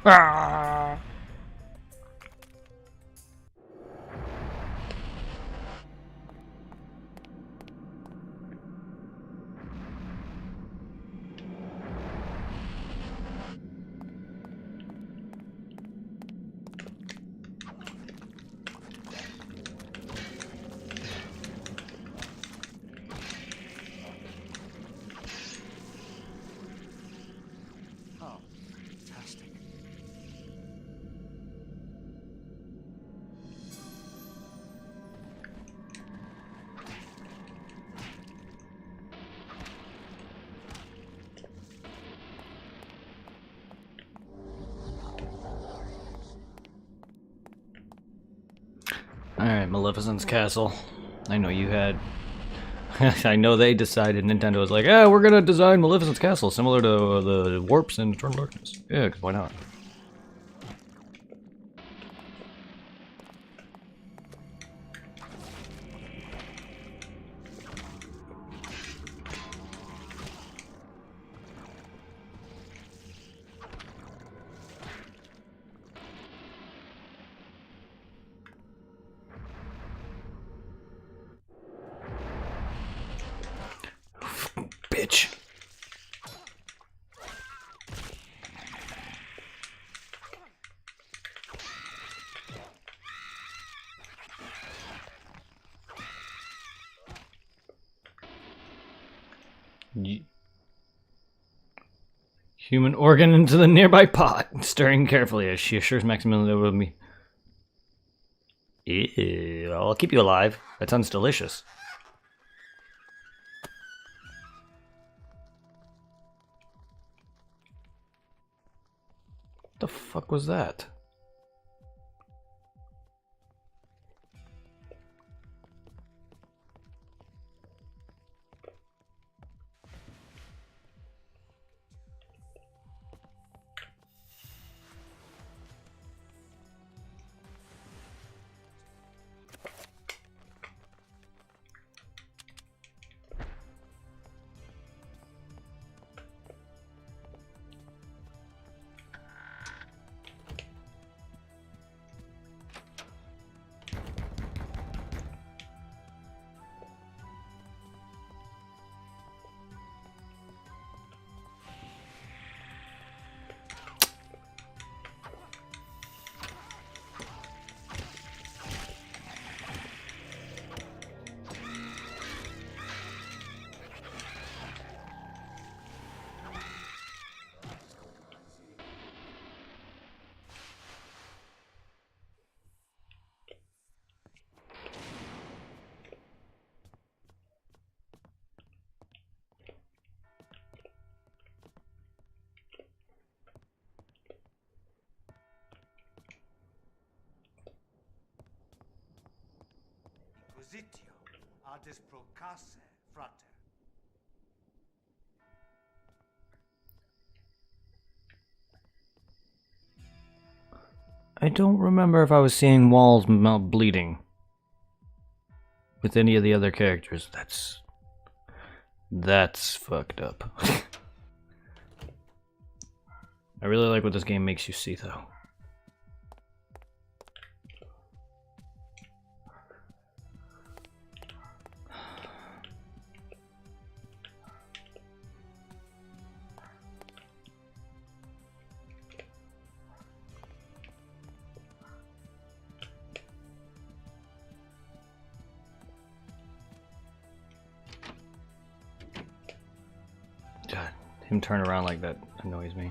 Ah! Oh, fantastic. Alright, Maleficent's castle. I know you had... I know they decided, Nintendo was like, yeah, we're gonna design Maleficent's castle similar to the warps in Eternal Darkness. Yeah, 'cause why not? Bitch. Human organ into the nearby pot, stirring carefully as she assures Maximilian that will me. Ew, I'll keep you alive. That sounds delicious. What the fuck was that? Positio adis procasse, frater. I don't remember if I was seeing walls bleeding with any of the other characters. That's fucked up. I really like what this game makes you see, though. God, him turn around like that annoys me.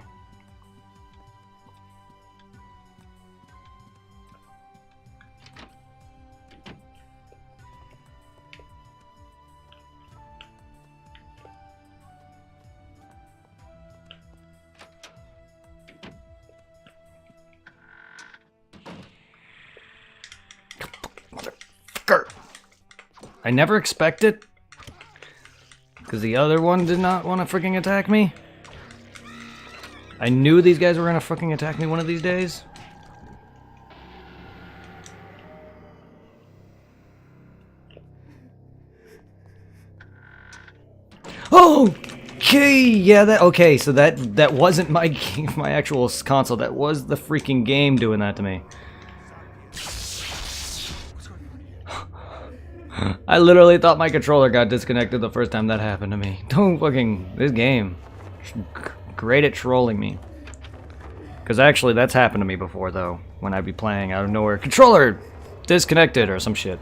Motherfucker! I never expect it. Because the other one did not want to freaking attack me. I knew these guys were going to fucking attack me one of these days. Oh! Okay, yeah, okay, so that wasn't my game, my actual console. That was the freaking game doing that to me. I literally thought my controller got disconnected the first time that happened to me. Don't fucking... This game. Great at trolling me. Because actually, that's happened to me before, though. When I'd be playing out of nowhere. Controller! Disconnected or some shit.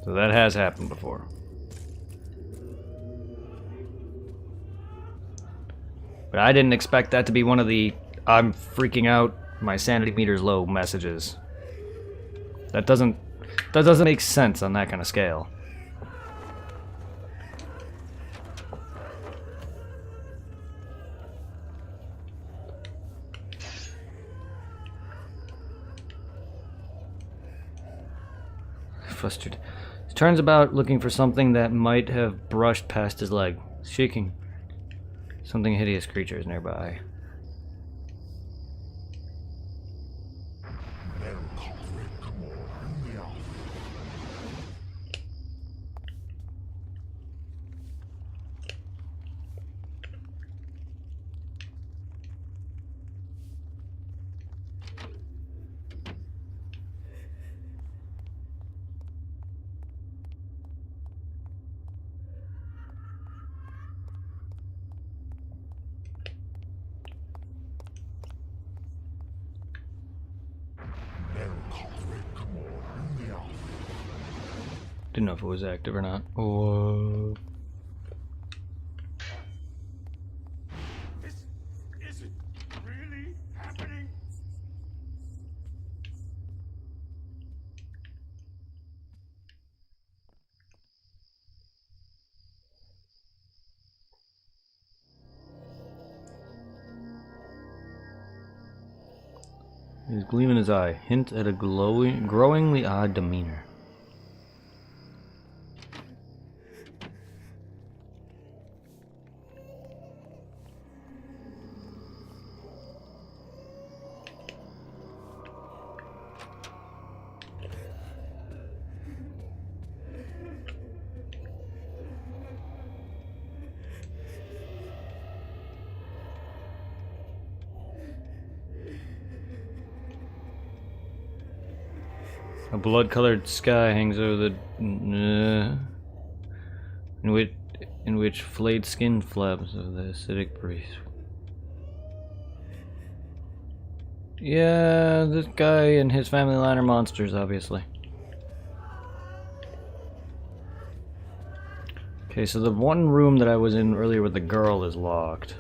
So that has happened before. But I didn't expect that to be one of the I'm freaking out, my sanity meter's low messages. That doesn't make sense on that kind of scale. Frustrated. He turns about looking for something that might have brushed past his leg. Shaking. Something hideous creature is nearby. Didn't know if it was active or not. Oh. This isn't really happening. His gleam in his eye. Hint at a growingly odd demeanor. A blood-colored sky hangs over the in which flayed skin flabs of the acidic breeze. Yeah, this guy and his family line are monsters, obviously. Okay, so the one room that I was in earlier with the girl is locked.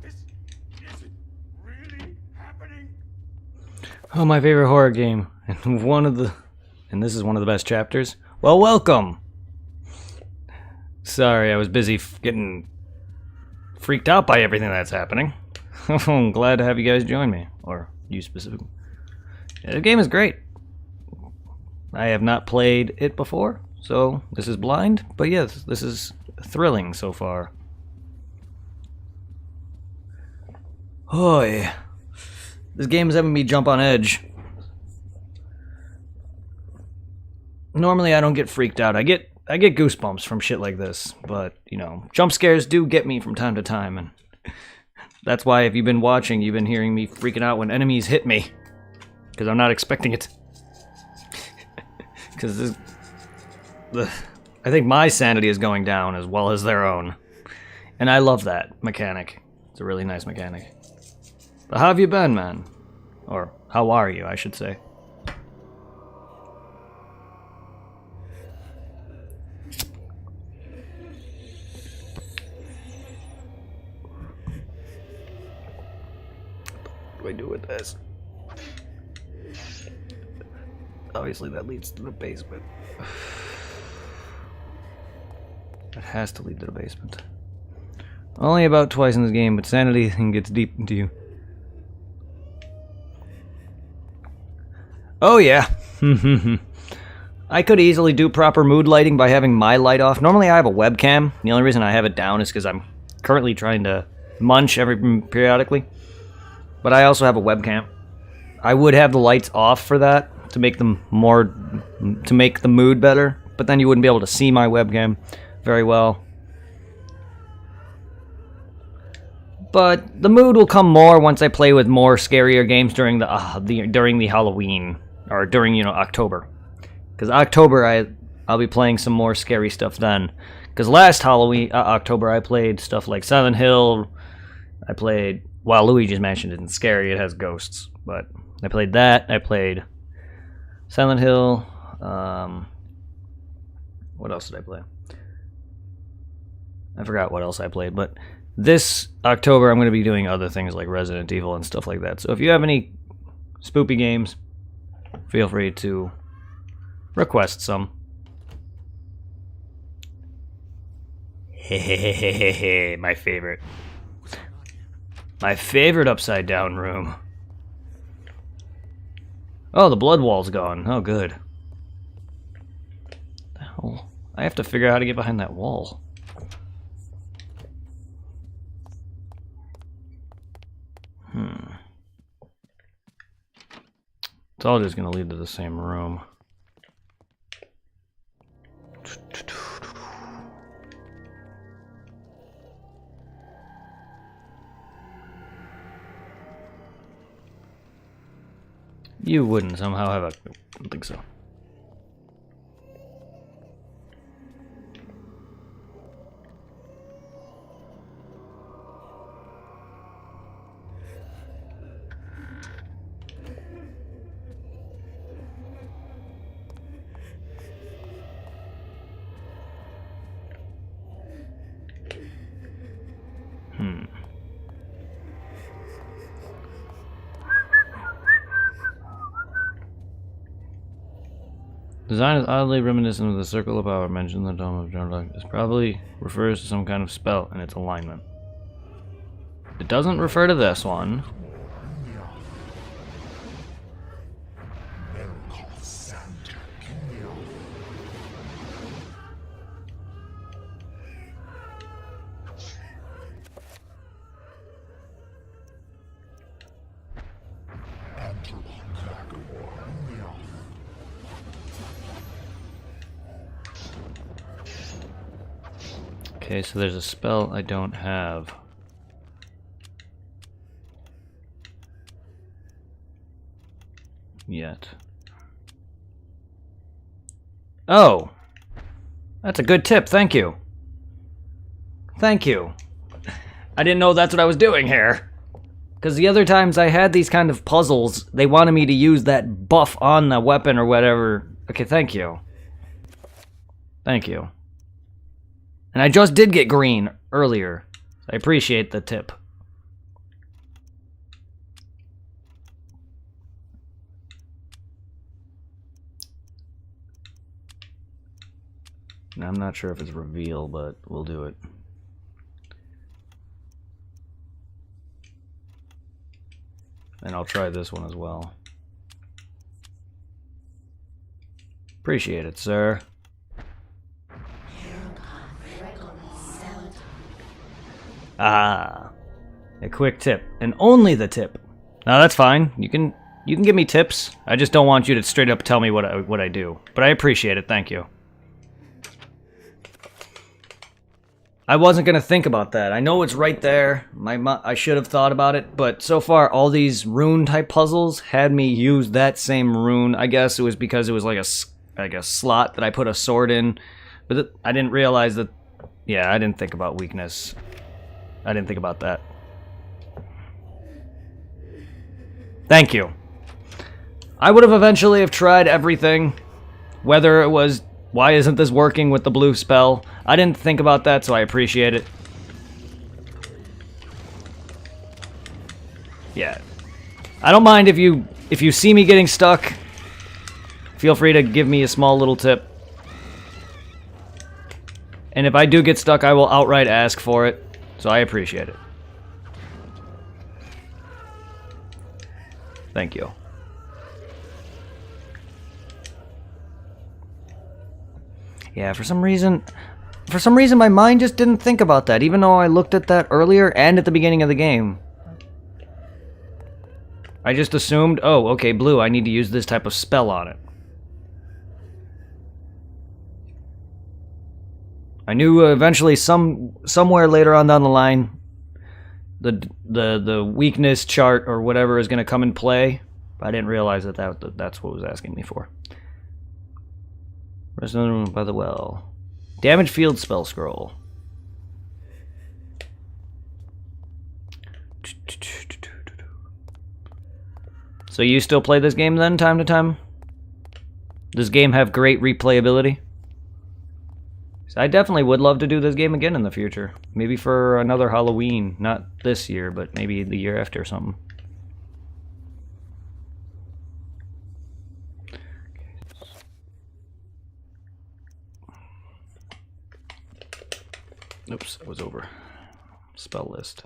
This isn't really happening. Oh, my favorite horror game. And this is one of the best chapters. Well, welcome! Sorry, I was busy getting freaked out by everything that's happening. I'm glad to have you guys join me. Or you specifically. Yeah, the game is great. I have not played it before, so this is blind. But yes, this is thrilling so far. Oh yeah. This game is having me jump on edge. Normally I don't get freaked out. I get goosebumps from shit like this, but you know, jump scares do get me from time to time, and that's why if you've been watching, you've been hearing me freaking out when enemies hit me, because I'm not expecting it. Because I think my sanity is going down as well as their own, and I love that mechanic. It's a really nice mechanic. But how have you been, man? Or how are you, I should say. What do I do with this? Obviously that leads to the basement. It has to lead to the basement. Only about twice in this game, but Sanity gets deep into you. Oh yeah. I could easily do proper mood lighting by having my light off. Normally I have a webcam. The only reason I have it down is because I'm currently trying to munch periodically. But I also have a webcam. I would have the lights off for that to make them to make the mood better, but then you wouldn't be able to see my webcam very well. But the mood will come more once I play with more scarier games during the Halloween or during October. Because October I'll be playing some more scary stuff then. Because last Halloween October I played stuff like Silent Hill. I played Luigi's Mansion isn't scary, it has ghosts, but I played that. I played Silent Hill. What else did I play? I forgot what else I played, but this October I'm going to be doing other things like Resident Evil and stuff like that. So if you have any spoopy games, feel free to request some. Hehehehe, my favorite. My favorite upside down room. Oh, the blood wall's gone. Oh, good. What the hell? I have to figure out how to get behind that wall. It's all just gonna lead to the same room. You wouldn't somehow have a... I don't think so. Design is oddly reminiscent of the Circle of Power mentioned in the Dome of Jordan. This probably refers to some kind of spell in its alignment. It doesn't refer to this one. Okay, so there's a spell I don't have. Yet. Oh! That's a good tip, thank you. Thank you. I didn't know that's what I was doing here. Because the other times I had these kind of puzzles, they wanted me to use that buff on the weapon or whatever. Okay, thank you. Thank you. And I just did get green earlier. I appreciate the tip. I'm not sure if it's reveal, but we'll do it. And I'll try this one as well. Appreciate it, sir. Ah, a quick tip, and only the tip. No, that's fine. You can give me tips. I just don't want you to straight up tell me what I do. But I appreciate it. Thank you. I wasn't gonna think about that. I know it's right there. I should have thought about it, but so far all these rune type puzzles had me use that same rune. I guess it was because it was like a slot that I put a sword in, but I didn't realize that. Yeah, I didn't think about weakness. I didn't think about that. Thank you. I would have eventually have tried everything, whether it was, why isn't this working with the blue spell? I didn't think about that, so I appreciate it. Yeah. I don't mind if you see me getting stuck. Feel free to give me a small little tip. And if I do get stuck, I will outright ask for it. So I appreciate it. Thank you. Yeah, for some reason my mind just didn't think about that, even though I looked at that earlier and at the beginning of the game. I just assumed, oh, okay, blue, I need to use this type of spell on it. I knew eventually somewhere later on down the line the weakness chart or whatever is going to come in play, but I didn't realize that's what it was asking me for. Rest in the room by the well. Damage field spell scroll. So you still play this game then, time to time? Does this game have great replayability? So I definitely would love to do this game again in the future. Maybe for another Halloween. Not this year, but maybe the year after or something. Oops, that was over. Spell list.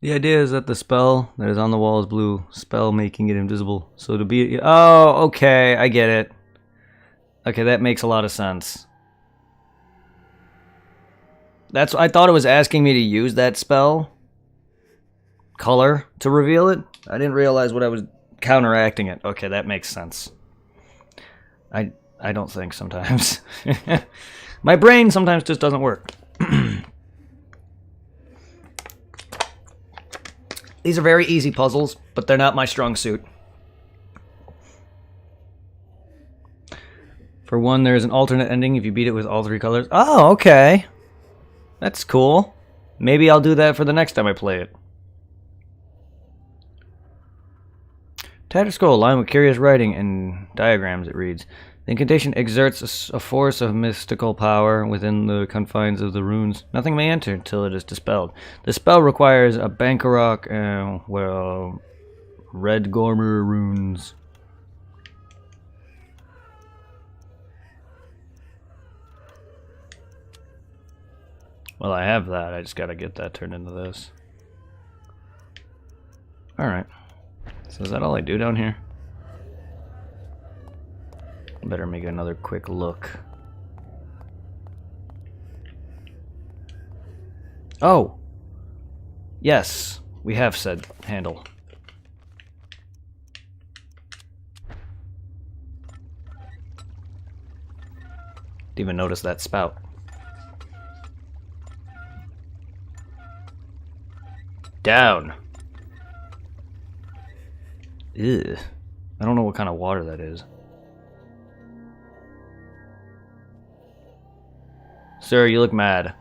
The idea is that the spell that is on the wall is blue. Spell making it invisible. So to be... Oh, okay, I get it. Okay, that makes a lot of sense. I thought it was asking me to use that spell color to reveal it. I didn't realize what I was counteracting it. Okay, that makes sense. I don't think sometimes. My brain sometimes just doesn't work. These are very easy puzzles, but they're not my strong suit. For one, there's an alternate ending if you beat it with all 3 colors. Oh, okay. That's cool. Maybe I'll do that for the next time I play it. Tattered scroll lined with curious writing and diagrams, it reads. The incantation exerts a force of mystical power within the confines of the runes. Nothing may enter until it is dispelled. The spell requires a Bankarok and, well, red Gormer runes. Well, I have that. I just gotta get that turned into this. Alright. So is that all I do down here? Better make another quick look. Oh! Yes, we have said handle. Didn't even notice that spout. Down! Ew. I don't know what kind of water that is. Sir, you look mad.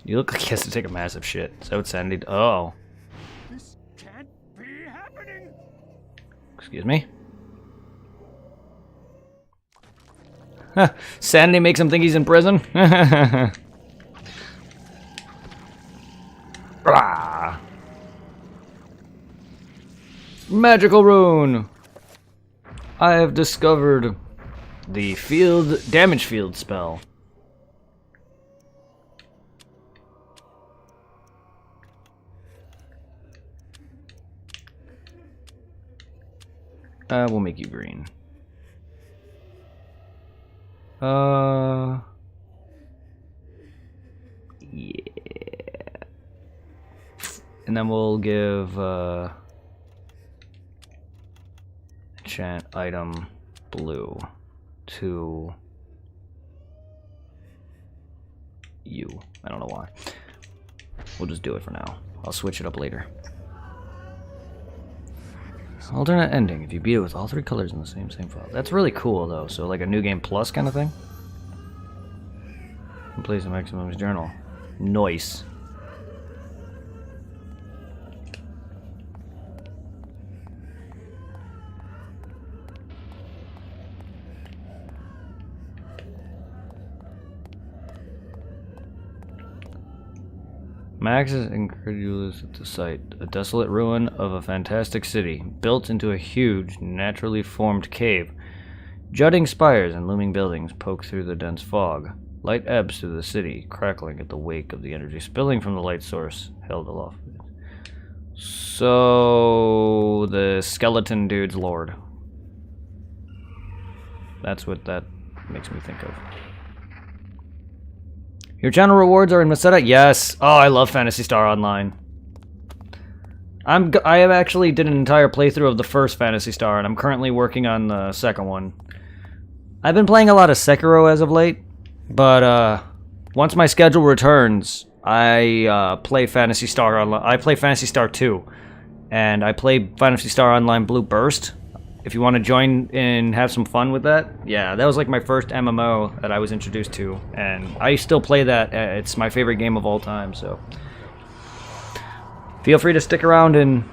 You look like he has to take a massive shit. Is that what Sanity... Oh. This can't be happening. Excuse me? Sanity makes him think he's in prison? Blah. Magical rune! I have discovered the damage field spell. We'll make you green. Yeah. And then we'll give, enchant item blue to you. I don't know why. We'll just do it for now. I'll switch it up later. Alternate ending. If you beat it with all 3 colors in the same file. That's really cool, though. So, like a new game plus kind of thing. Complete the maximum journal. Nice. Max is incredulous at the sight. A desolate ruin of a fantastic city, built into a huge, naturally formed cave. Jutting spires and looming buildings poke through the dense fog. Light ebbs through the city, crackling at the wake of the energy spilling from the light source held aloft. So, the skeleton dude's lord. That's what that makes me think of. Your channel rewards are in Masetta? Yes. Oh, I love Phantasy Star Online. I have actually did an entire playthrough of the first Phantasy Star, and I'm currently working on the second one. I've been playing a lot of Sekiro as of late, but once my schedule returns, I play Phantasy Star Online. I play Phantasy Star 2, and I play Phantasy Star Online Blue Burst. If you want to join and have some fun with that, yeah, that was like my first MMO that I was introduced to, and I still play that. It's my favorite game of all time, so feel free to stick around and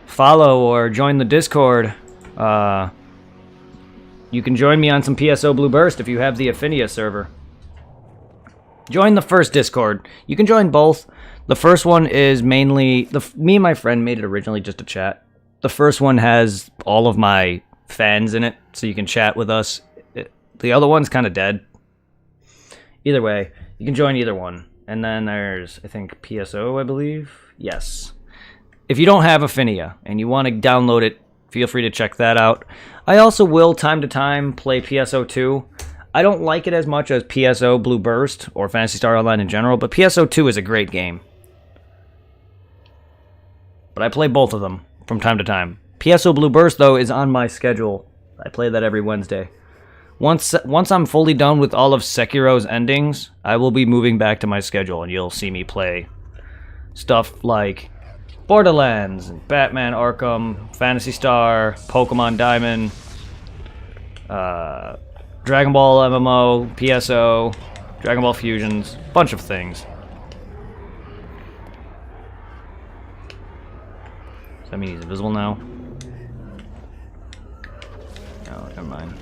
follow or join the Discord. You can join me on some PSO Blue Burst if you have the Affinia server. Join the first Discord. You can join both. The first one is mainly... me and my friend made it originally just to chat. The first one has all of my fans in it, so you can chat with us. The other one's kind of dead. Either way, you can join either one. And then there's, I think, PSO, I believe? Yes. If you don't have Affinia and you want to download it, feel free to check that out. I also will, time to time, play PSO 2. I don't like it as much as PSO Blue Burst or Phantasy Star Online in general, but PSO 2 is a great game. But I play both of them from time to time. PSO Blue Burst, though, is on my schedule. I play that every Wednesday. Once I'm fully done with all of Sekiro's endings, I will be moving back to my schedule, and you'll see me play stuff like Borderlands, Batman Arkham, Phantasy Star, Pokemon Diamond, Dragon Ball MMO, PSO, Dragon Ball Fusions, bunch of things. Does that mean he's invisible now? Oh, never mind.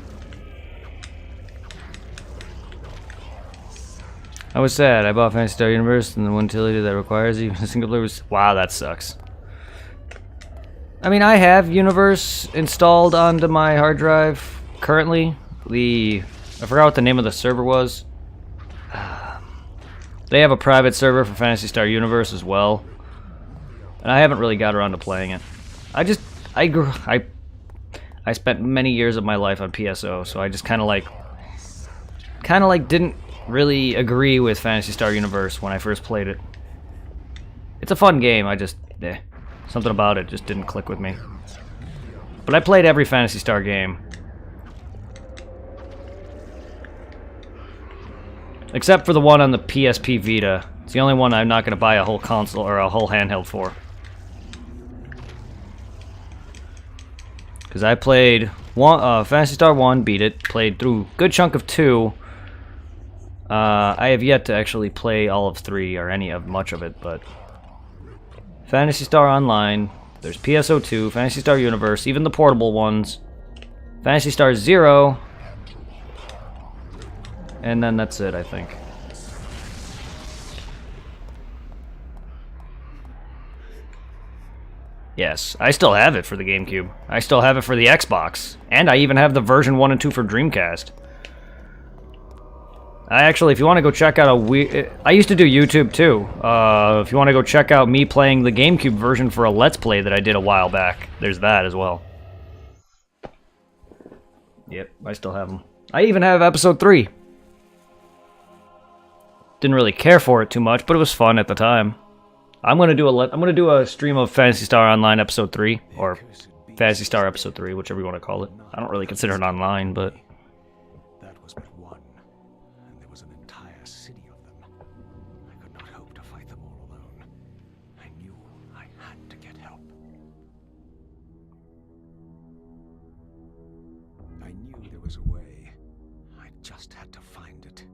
I was sad. I bought Phantasy Star Universe and the one utility that requires even a single player was... Wow, that sucks. I mean, I have Universe installed onto my hard drive currently. I forgot what the name of the server was. They have a private server for Phantasy Star Universe as well. And I haven't really got around to playing it. I spent many years of my life on PSO, so I just kind of like didn't really agree with Phantasy Star Universe when I first played it. It's a fun game, something about it just didn't click with me. But I played every Phantasy Star game. Except for the one on the PSP Vita. It's the only one I'm not going to buy a whole console or a whole handheld for. Because I played Phantasy Star 1, beat it, played through a good chunk of 2. I have yet to actually play all of 3 or any of much of it, but Phantasy Star Online, there's PSO 2, Phantasy Star Universe, even the portable ones, Phantasy Star 0, and then that's it, I think. Yes, I still have it for the GameCube. I still have it for the Xbox. And I even have the version 1 and 2 for Dreamcast. If you want to go check out I used to do YouTube too. If you want to go check out me playing the GameCube version for a Let's Play that I did a while back, there's that as well. Yep, I still have them. I even have episode 3. Didn't really care for it too much, but it was fun at the time. I'm gonna do a stream of Phantasy Star Online episode 3, or Phantasy Star episode 3, whichever you want to call it. I don't really consider it online, but That was but one, and there was an entire city of them. I could not hope to fight them all alone. I knew I had to get help. I knew there was a way. I just had to find it.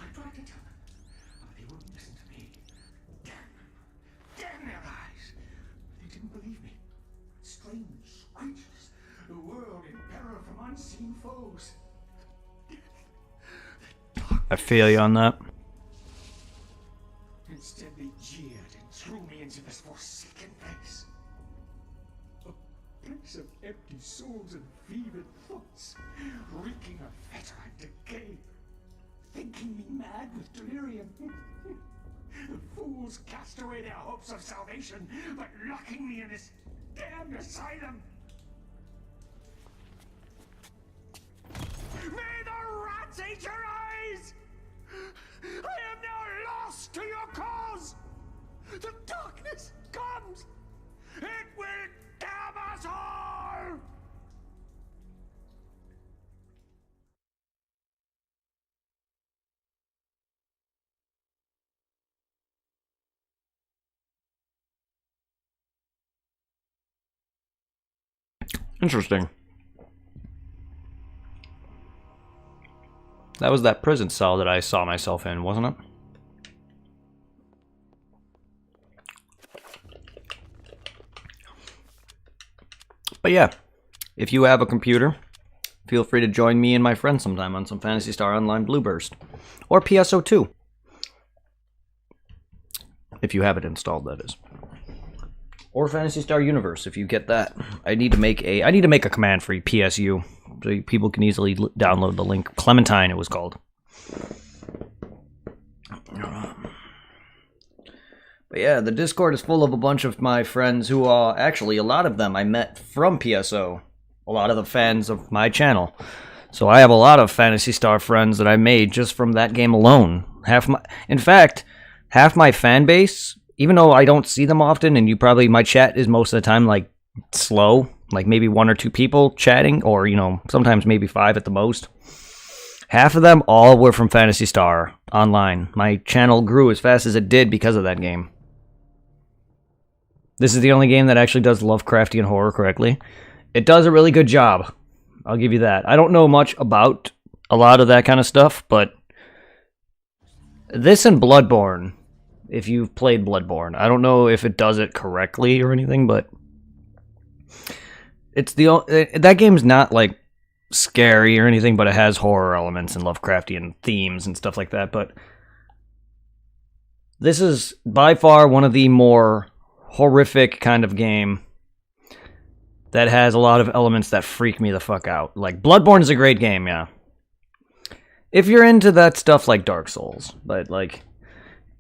I tried to tell them, but they wouldn't listen to me. I feel you on that. Instead, they jeered and threw me into this forsaken place. A place of empty souls and fevered thoughts, reeking of fetor and decay, thinking me mad with delirium. The fools cast away their hopes of salvation, but locking me in this damned asylum. May the rats eat your eyes! I am now lost to your cause! The darkness comes! It will damn us all! Interesting. That was that prison cell that I saw myself in, wasn't it? But yeah, if you have a computer, feel free to join me and my friends sometime on some Phantasy Star Online Blueburst. Or PSO2. If you have it installed, that is. Or Phantasy Star Universe, if you get that. I need to make a command for PSU, so people can easily download the link. Clementine, it was called. But yeah, the Discord is full of a bunch of my friends who are actually, a lot of them I met from PSO. A lot of the fans of my channel. So I have a lot of Phantasy Star friends that I made just from that game alone. In fact, half my fan base, even though I don't see them often, and my chat is most of the time like slow, like maybe 1 or 2 people chatting, or sometimes maybe 5 at the most. Half of them all were from Phantasy Star Online. My channel grew as fast as it did because of that game. This is the only game that actually does Lovecraftian horror correctly. It does a really good job. I'll give you that. I don't know much about a lot of that kind of stuff, but this and Bloodborne, if you've played Bloodborne, I don't know if it does it correctly or anything, but that game's not like scary or anything, but it has horror elements and Lovecraftian themes and stuff like that. But this is by far one of the more horrific kind of game that has a lot of elements that freak me the fuck out. Like, Bloodborne is a great game, yeah. If you're into that stuff like Dark Souls, but like,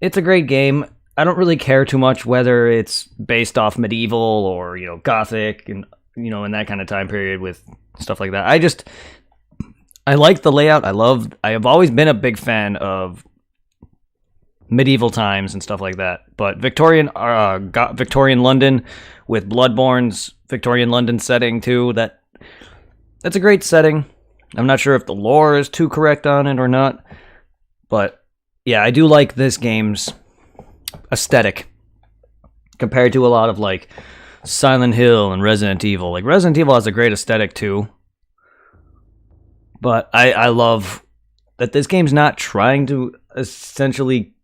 it's a great game. I don't really care too much whether it's based off medieval or, Gothic and, in that kind of time period with stuff like that. I like the layout. I have always been a big fan of medieval times and stuff like that. But Victorian London with Bloodborne's Victorian London setting too, that's a great setting. I'm not sure if the lore is too correct on it or not, but yeah, I do like this game's aesthetic compared to a lot of like Silent Hill and Resident Evil. Like, Resident Evil has a great aesthetic too, but I love that this game's not trying to essentially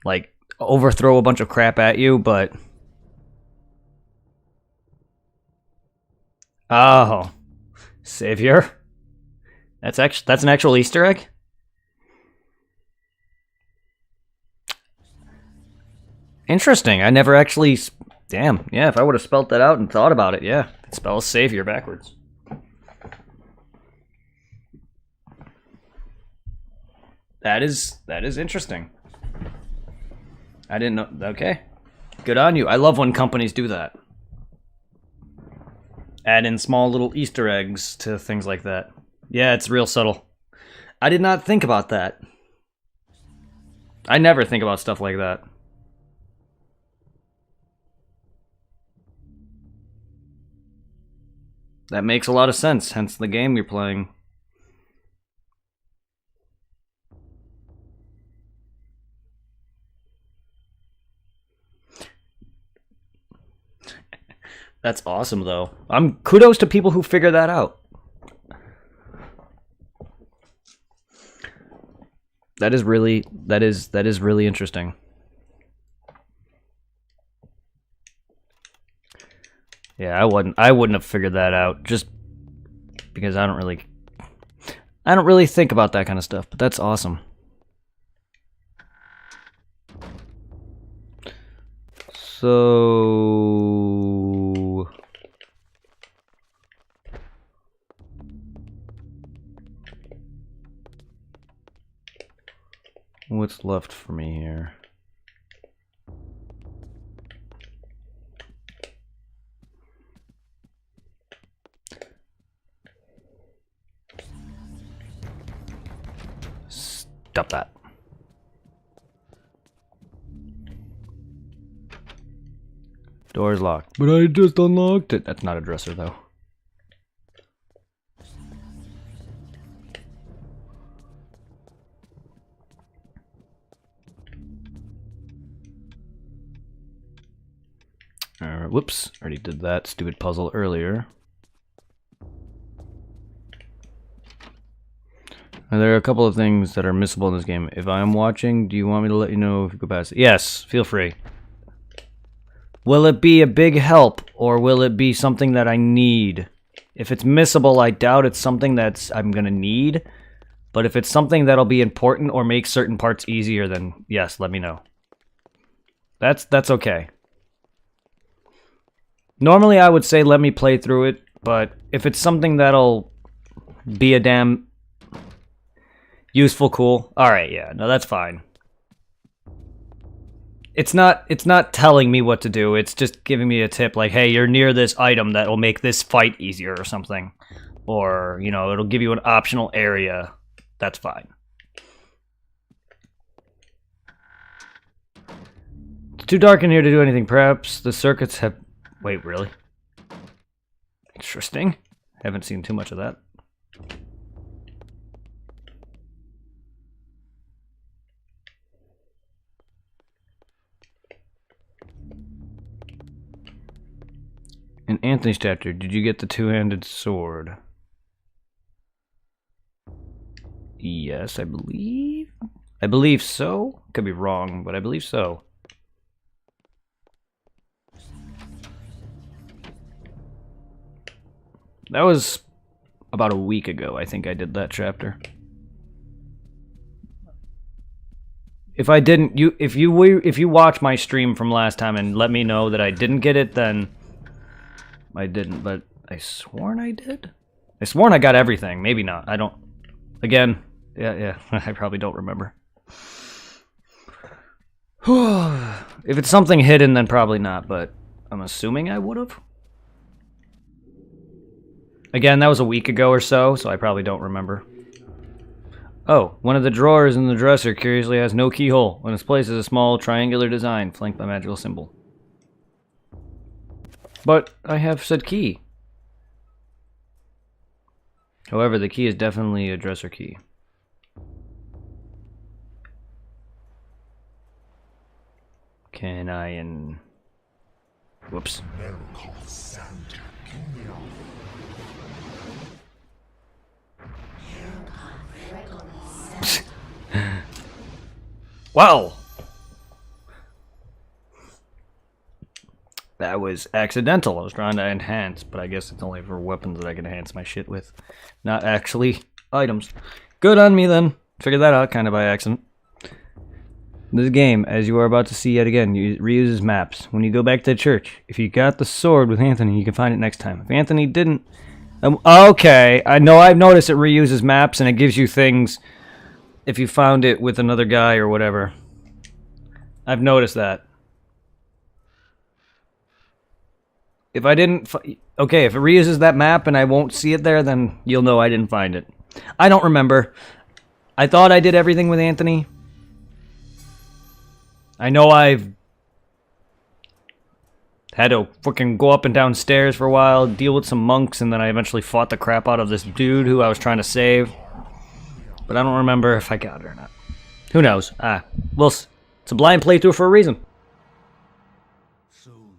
like overthrow a bunch of crap at you, but oh, Savior, that's an actual Easter egg. Interesting. I never actually. Damn. Yeah, if I would have spelt that out and thought about it, yeah, it spells Savior backwards. That is interesting. I didn't know. Okay. Good on you. I love when companies do that. Add in small little Easter eggs to things like that. Yeah, it's real subtle. I did not think about that. I never think about stuff like that. That makes a lot of sense, hence the game you're playing. That's awesome, though. Kudos to people who figure that out. That is really interesting. Yeah, I wouldn't have figured that out just because I don't really. I don't really think about that kind of stuff, but that's awesome. So... what's left for me here? Stop that. Door's locked. But I just unlocked it. That's not a dresser, though. Whoops. Already did that stupid puzzle earlier. There are a couple of things that are missable in this game. If I'm watching, do you want me to let you know if you go past it? Yes, feel free. Will it be a big help, or will it be something that I need? If it's missable, I doubt it's something I'm gonna need. But if it's something that'll be important or make certain parts easier, then yes, let me know. That's okay. Normally I would say let me play through it, but if it's something that'll be a damn useful, cool. Alright, yeah, no, that's fine. It's not telling me what to do, it's just giving me a tip like, hey, you're near this item that will make this fight easier or something. Or, you know, it'll give you an optional area. That's fine. It's too dark in here to do anything. Perhaps the circuits have... Wait, really? Interesting. Haven't seen too much of that. In Anthony's chapter, did you get the two-handed sword? Yes, I believe. I believe so. Could be wrong, but I believe so. That was about a week ago, I think I did that chapter. If I didn't, if you watch my stream from last time and let me know that I didn't get it, then I didn't, but I sworn I did? I sworn I got everything. Maybe not. I don't... Again, yeah, I probably don't remember. If it's something hidden, then probably not, but I'm assuming I would've. Again, that was a week ago or so I probably don't remember. Oh, one of the drawers in the dresser curiously has no keyhole. When its place is a small triangular design flanked by a magical symbol. But I have said key. However, the key is definitely a dresser key. Can I in... Whoops. Wow! That was accidental. I was trying to enhance, but I guess it's only for weapons that I can enhance my shit with. Not actually items. Good on me then. Figured that out kind of by accident. This game, as you are about to see yet again, reuses maps. When you go back to the church, if you got the sword with Anthony, you can find it next time. If Anthony didn't... okay, I know I've noticed it reuses maps and it gives you things if you found it with another guy or whatever. I've noticed that. If I didn't... okay, if it reuses that map and I won't see it there, then you'll know I didn't find it. I don't remember. I thought I did everything with Anthony. I know I've had to fucking go up and down stairs for a while, deal with some monks, and then I eventually fought the crap out of this dude who I was trying to save. But I don't remember if I got it or not. Who knows? Well, it's a blind playthrough for a reason. Soon,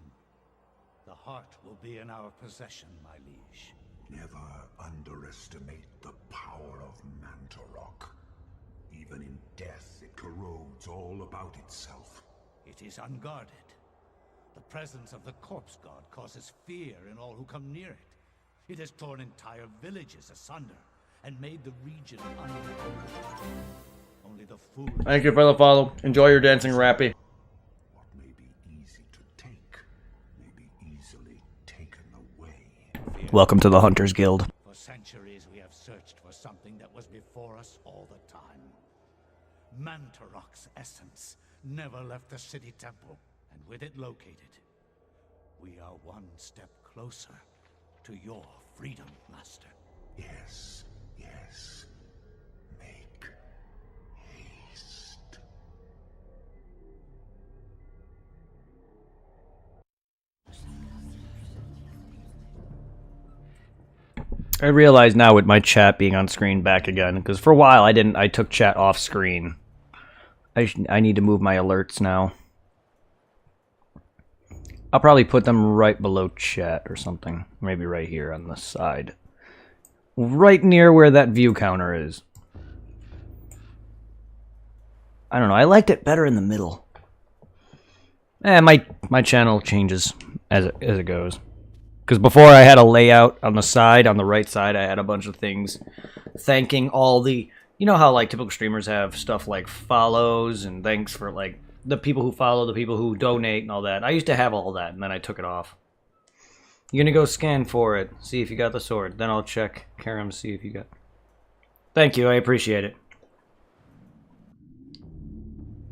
the heart will be in our possession, my liege. Never underestimate the power of Mantorok. Even in death, it corrodes all about itself. It is unguarded. The presence of the corpse god causes fear in all who come near it. It has torn entire villages asunder, and made the region ungovernable. Only the fool. Thank you for the follow. Enjoy your dancing, Rappy. What may be easy to take may be easily taken away. Welcome to the Hunters Guild. For centuries we have searched for something that was before us all the time. Mantarok's essence never left the city temple, and with it located, we are one step closer to your freedom, Master. Yes, yes. Make haste. I realize now with my chat being on screen back again, because for a while I took chat off screen. I need to move my alerts now. I'll probably put them right below chat or something. Maybe right here on the side. Right near where that view counter is. I don't know, I liked it better in the middle. My channel changes as it goes. Because before I had a layout on the side, on the right side, I had a bunch of things thanking all the... You know how, like, typical streamers have stuff like follows and thanks for, like, the people who follow, the people who donate and all that. I used to have all that, and then I took it off. You're gonna go scan for it, see if you got the sword. Then I'll check Karam, see if you got... Thank you, I appreciate it.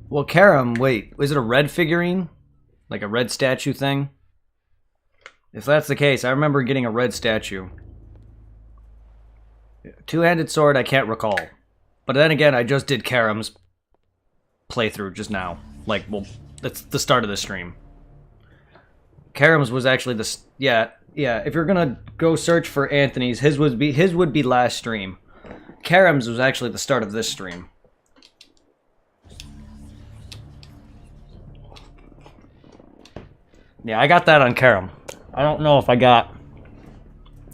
Well, Karam, wait, is it a red figurine? Like a red statue thing? If that's the case, I remember getting a red statue. Two-handed sword, I can't recall. But then again, I just did Karam's playthrough just now. Like, well, that's the start of the stream. Karam's was actually the... Yeah, if you're gonna go search for Anthony's, his would be last stream. Karam's was actually the start of this stream. Yeah, I got that on Karam. I don't know if I got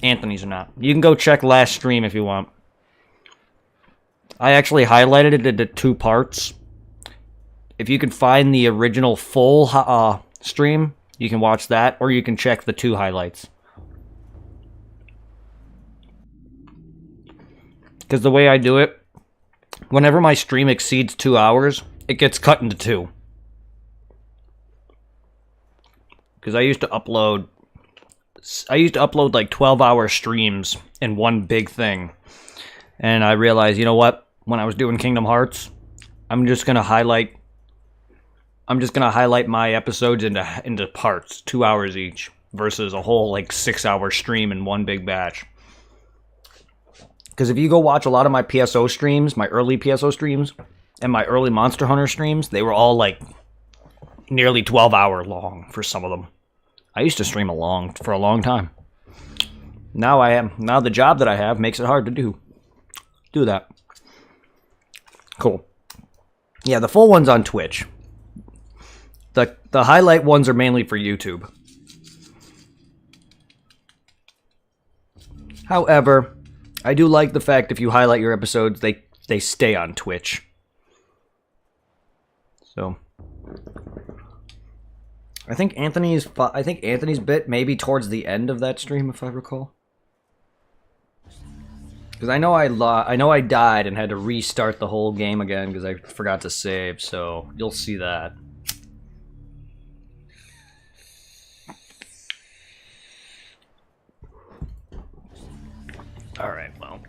Anthony's or not. You can go check last stream if you want. I actually highlighted it into 2 parts. If you can find the original full stream, you can watch that, or you can check the 2 highlights. Because the way I do it, whenever my stream exceeds 2 hours, it gets cut into 2. Because I used to upload like 12-hour streams in one big thing. And I realized, you know what? When I was doing Kingdom Hearts, I'm just gonna highlight my episodes into parts, 2 hours each, versus a whole like 6-hour stream in one big batch. Because if you go watch a lot of my PSO streams, my early PSO streams, and my early Monster Hunter streams, they were all like nearly 12-hour long for some of them. I used to stream for a long time. Now the job that I have makes it hard to do that. Cool. Yeah, the full one's on Twitch. The highlight ones are mainly for YouTube. However, I do like the fact if you highlight your episodes, they stay on Twitch. So I think Anthony's bit maybe towards the end of that stream, if I recall. Because I know I died and had to restart the whole game again because I forgot to save, so you'll see that. Alright, well.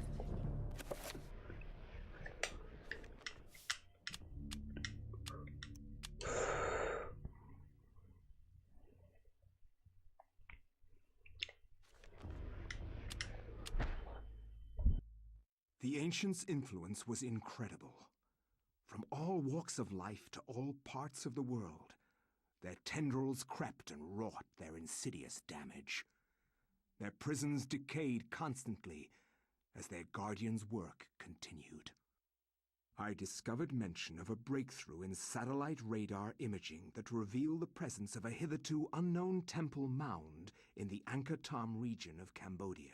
The ancients' influence was incredible. From all walks of life to all parts of the world, their tendrils crept and wrought their insidious damage. Their prisons decayed constantly as their guardians' work continued. I discovered mention of a breakthrough in satellite radar imaging that revealed the presence of a hitherto unknown temple mound in the Angkor Thom region of Cambodia.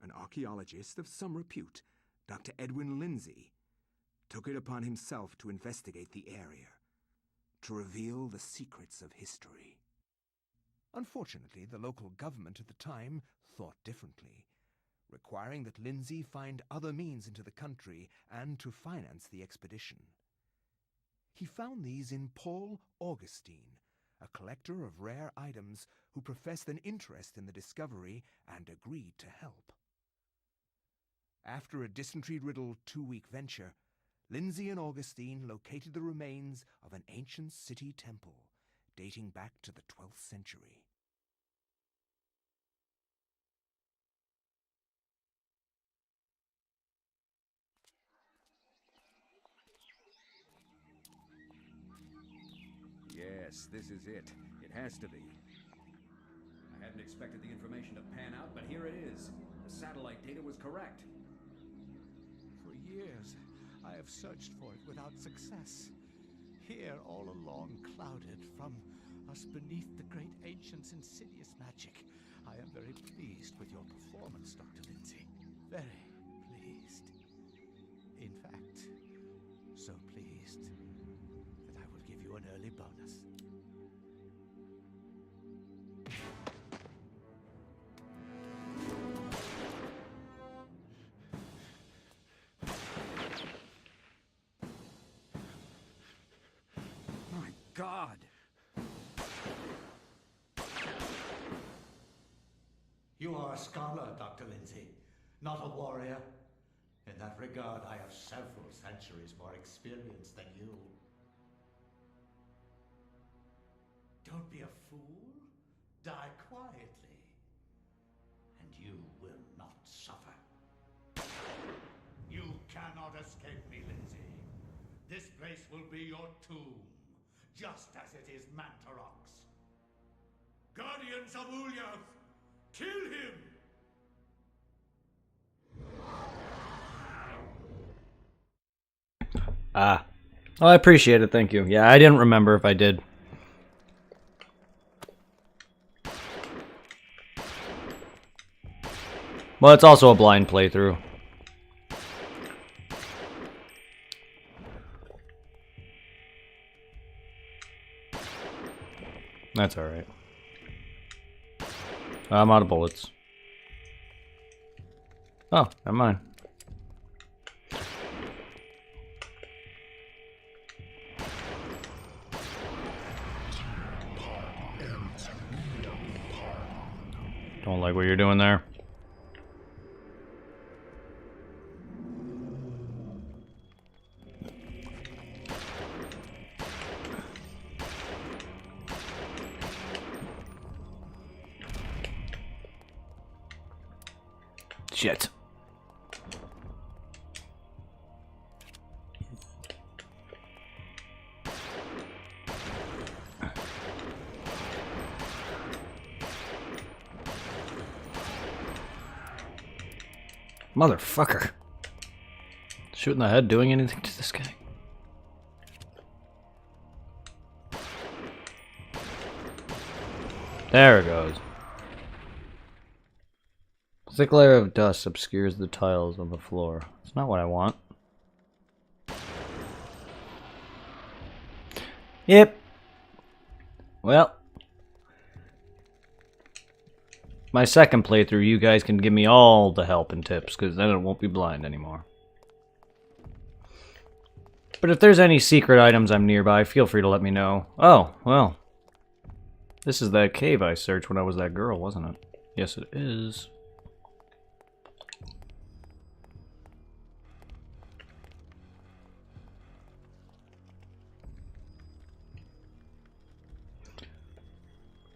An archaeologist of some repute, Dr. Edwin Lindsay, took it upon himself to investigate the area, to reveal the secrets of history. Unfortunately, the local government at the time thought differently. requiring that Lindsay find other means into the country and to finance the expedition. He found these in Paul Augustine, a collector of rare items who professed an interest in the discovery and agreed to help. After a dysentery-riddled 2-week venture, Lindsay and Augustine located the remains of an ancient city temple dating back to the 12th century. Yes, this is it. It has to be. I hadn't expected the information to pan out, but here it is. The satellite data was correct. For years, I have searched for it without success. Here, all along, clouded from us beneath the great ancient's insidious magic. I am very pleased with your performance, Dr. Lindsay. Very pleased. In fact, so pleased that I will give you an early bonus. My God! You are a scholar, Dr. Lindsay, not a warrior. In that regard, I have several centuries more experience than you. Don't be a fool. Die quietly, and you will not suffer. You cannot escape me, Lindsay. This place will be your tomb, just as it is Mantarok's. Guardians of Ulyath, kill him! Ah. Oh, I appreciate it, thank you. Yeah, I didn't remember if I did. Well, it's also a blind playthrough. That's alright. I'm out of bullets. Oh, never mind. Don't like what you're doing there. Shit. Motherfucker. Shooting the head doing anything to this guy? There it goes. A thick layer of dust obscures the tiles on the floor. It's not what I want. Yep. Well. My second playthrough, you guys can give me all the help and tips, because then it won't be blind anymore. But if there's any secret items I'm nearby, feel free to let me know. Oh, well. This is that cave I searched when I was that girl, wasn't it? Yes, it is.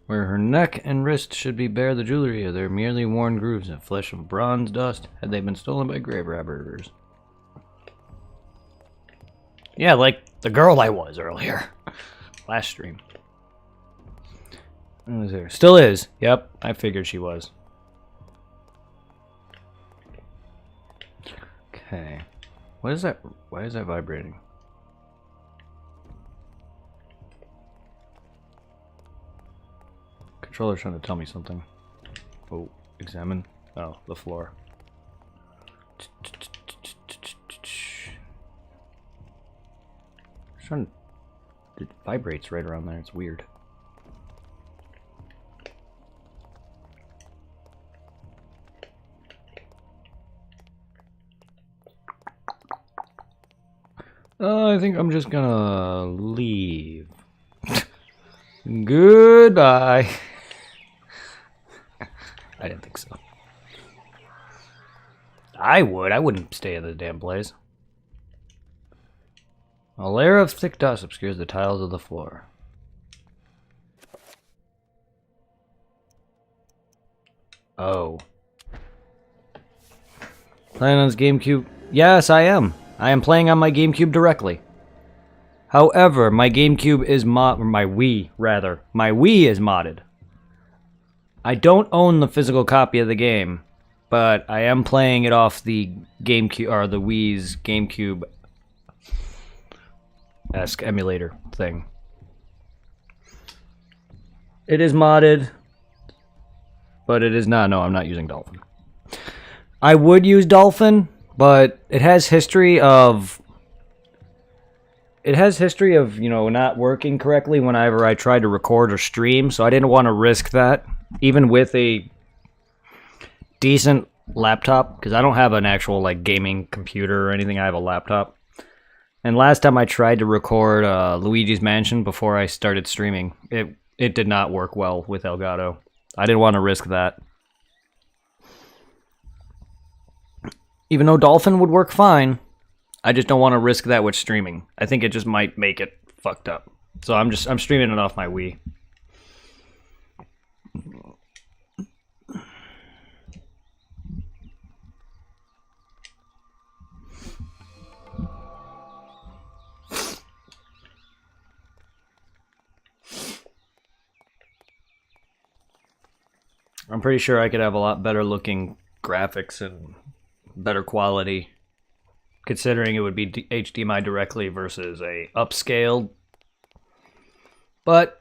Where her neck and wrist should be bare the jewelry of their merely worn grooves and flesh of bronze dust had they been stolen by grave robbers. Yeah, like the girl I was earlier. Last stream. What was there? Still is. Yep, I figured she was. Okay. What is that? Why is that vibrating? Controller's trying to tell me something. Oh, examine. Oh, the floor. It vibrates right around there. It's weird. I think I'm just gonna leave. Goodbye. I didn't think so. I wouldn't stay in the damn place. A layer of thick dust obscures the tiles of the floor. Oh. Playing on this GameCube? Yes, I am. I am playing on my GameCube directly. However, my GameCube is my Wii, rather. My Wii is modded. I don't own the physical copy of the game, but I am playing it off the GameCube, or the Wii's GameCube-esque emulator thing. It is modded, but it is not. No, I'm not using Dolphin. I would use Dolphin, but it has history of... you know, not working correctly whenever I tried to record or stream, so I didn't want to risk that, even with a decent laptop, because I don't have an actual, like, gaming computer or anything. I have a laptop. And last time I tried to record Luigi's Mansion before I started streaming, it did not work well with Elgato. I didn't want to risk that. Even though Dolphin would work fine, I just don't want to risk that with streaming. I think it just might make it fucked up. So I'm streaming it off my Wii. I'm pretty sure I could have a lot better looking graphics and better quality, considering it would be HDMI directly versus a upscaled. But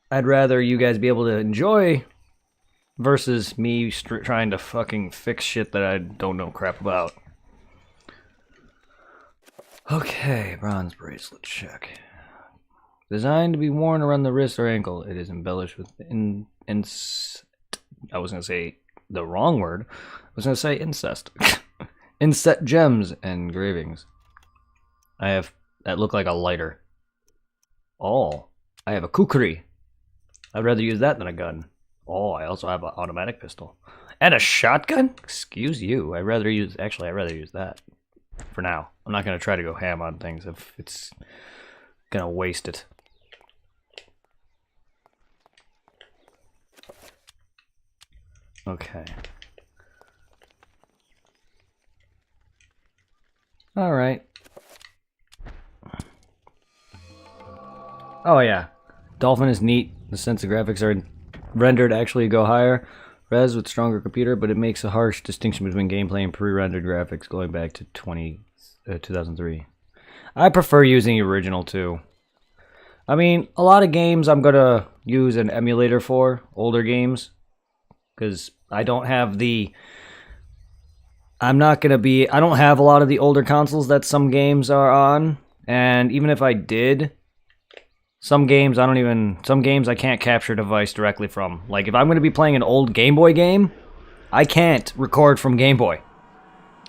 I'd rather you guys be able to enjoy versus me trying to fucking fix shit that I don't know crap about. Okay, bronze bracelet check. Designed to be worn around the wrist or ankle, it is embellished with I was going to say the wrong word. I was going to say incest. Inset gems and engravings. I have that look like a lighter. Oh, I have a kukri. I'd rather use that than a gun. Oh, I also have an automatic pistol and a shotgun. Excuse you. I'd rather use that for now. I'm not gonna try to go ham on things if it's gonna waste it. Okay. All right. Oh yeah, Dolphin is neat. The sense of graphics are rendered actually go higher res with stronger computer, but it makes a harsh distinction between gameplay and pre-rendered graphics going back to 2003. I prefer using the original too. I mean, a lot of games I'm gonna use an emulator for, older games, because I don't have the... I don't have a lot of the older consoles that some games are on, and even if I did, some games I can't capture device directly from. Like, if I'm going to be playing an old Game Boy game, I can't record from Game Boy.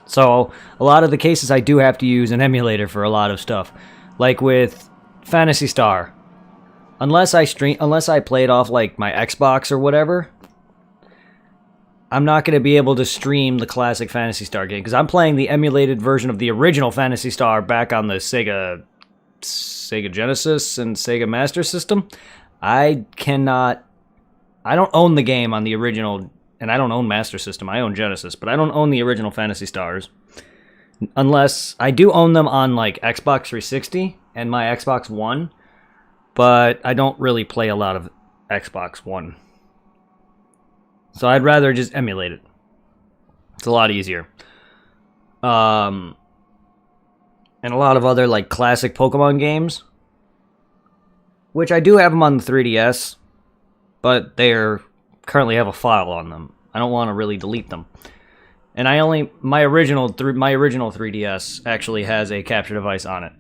So, a lot of the cases I do have to use an emulator for a lot of stuff. Like with Phantasy Star. Unless I play it off, like, my Xbox or whatever, I'm not going to be able to stream the classic Phantasy Star game, because I'm playing the emulated version of the original Phantasy Star back on the Sega Genesis and Sega Master System. I don't own the game on the original, and I don't own Master System. I own Genesis, but I don't own the original Phantasy Stars. Unless I do own them on like Xbox 360 and my Xbox One, but I don't really play a lot of Xbox One. So I'd rather just emulate it. It's a lot easier. And a lot of other like classic Pokemon games, which I do have them on the 3DS, but they're currently have a file on them. I don't want to really delete them. And my original 3DS actually has a capture device on it.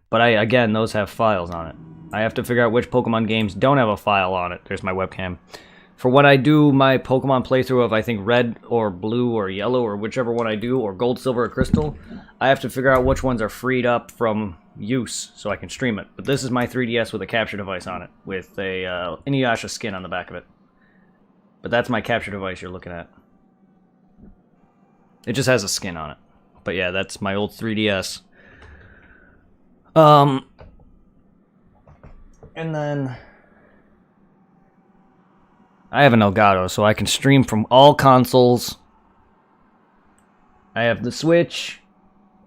But again, those have files on it. I have to figure out which Pokemon games don't have a file on it. There's my webcam. for when I do my Pokemon playthrough of, I think, red or blue or yellow or whichever one I do, or gold, silver, or crystal, I have to figure out which ones are freed up from use so I can stream it. But this is my 3DS with a capture device on it, with a Inuyasha skin on the back of it. But that's my capture device you're looking at. It just has a skin on it. But yeah, that's my old 3DS. And then I have an Elgato, so I can stream from all consoles. I have the Switch,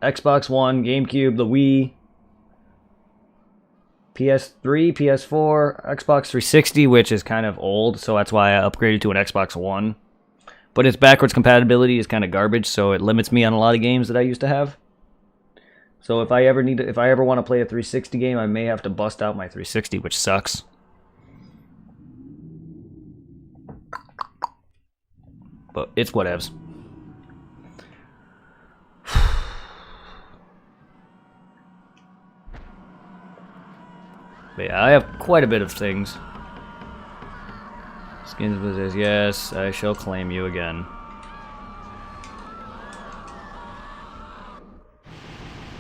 Xbox One, GameCube, the Wii, PS3, PS4, Xbox 360, which is kind of old, so that's why I upgraded to an Xbox One. But its backwards compatibility is kind of garbage, so it limits me on a lot of games that I used to have. So if I ever want to play a 360 game, I may have to bust out my 360, which sucks. But it's whatevs. But yeah, I have quite a bit of things. Skins says, yes, I shall claim you again.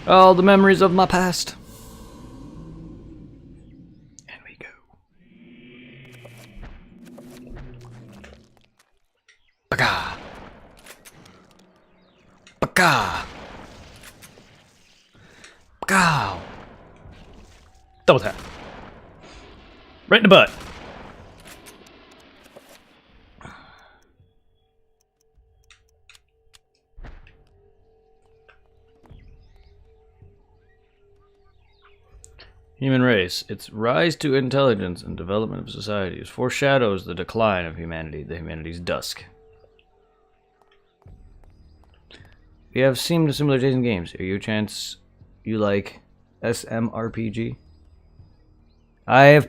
All the memories of my past. And we go. Baka. Baka. Baka. Double tap. Right in the butt. Human race. Its rise to intelligence and development of societies foreshadows the decline of humanity, the humanity's dusk. We have seemed similar taste in games. Are you a chance you like SMRPG? I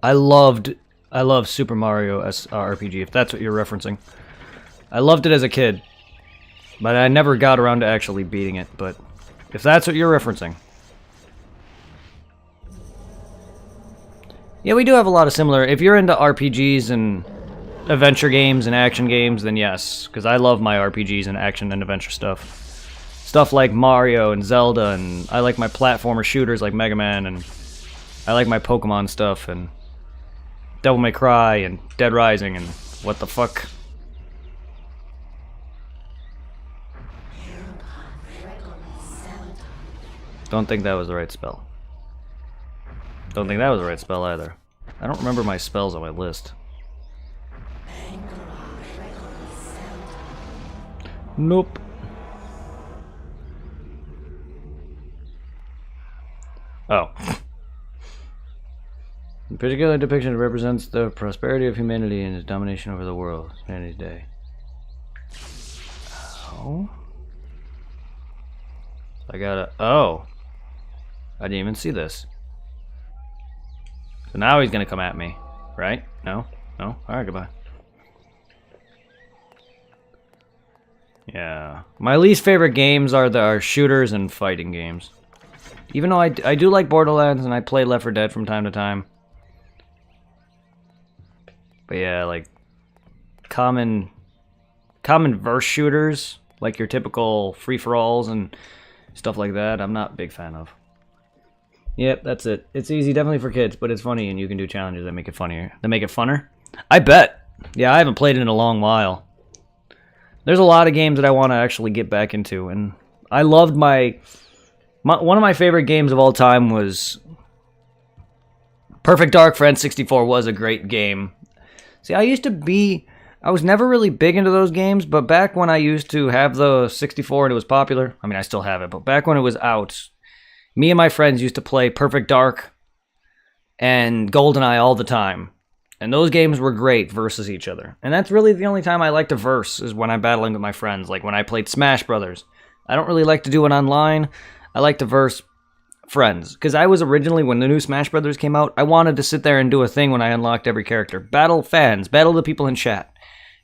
love Super Mario RPG, if that's what you're referencing. I loved it as a kid, but I never got around to actually beating it, but if that's what you're referencing. Yeah, we do have a lot of similar. If you're into RPGs and adventure games and action games, then yes, because I love my RPGs and action and adventure stuff. Stuff like Mario and Zelda, and I like my platformer shooters like Mega Man, and I like my Pokemon stuff, and Devil May Cry, and Dead Rising, and what the fuck. Don't think that was the right spell. Don't think that was the right spell either. I don't remember my spells on my list. Nope. Oh. In particular depiction represents the prosperity of humanity and its domination over the world. Humanity's Day. Oh. I gotta... Oh. I didn't even see this. So now he's gonna come at me, right? No? No? Alright, goodbye. Yeah. My least favorite games are the shooters and fighting games. Even though I do like Borderlands and I play Left 4 Dead from time to time. But yeah, like common verse shooters, like your typical free-for-alls and stuff like that, I'm not a big fan of. Yep, that's it. It's easy, definitely for kids, but it's funny, and you can do challenges that make it funnier. That make it funner? I bet. Yeah, I haven't played it in a long while. There's a lot of games that I want to actually get back into, and I loved one of my favorite games of all time was Perfect Dark for N64 was a great game. See, I was never really big into those games, but back when I used to have the 64 and it was popular, I mean, I still have it, but back when it was out, me and my friends used to play Perfect Dark and GoldenEye all the time. And those games were great versus each other. And that's really the only time I like to verse is when I'm battling with my friends, like when I played Smash Brothers. I don't really like to do it online. I like to verse friends. Because I was originally, when the new Smash Brothers came out, I wanted to sit there and do a thing when I unlocked every character. Battle fans, battle the people in chat.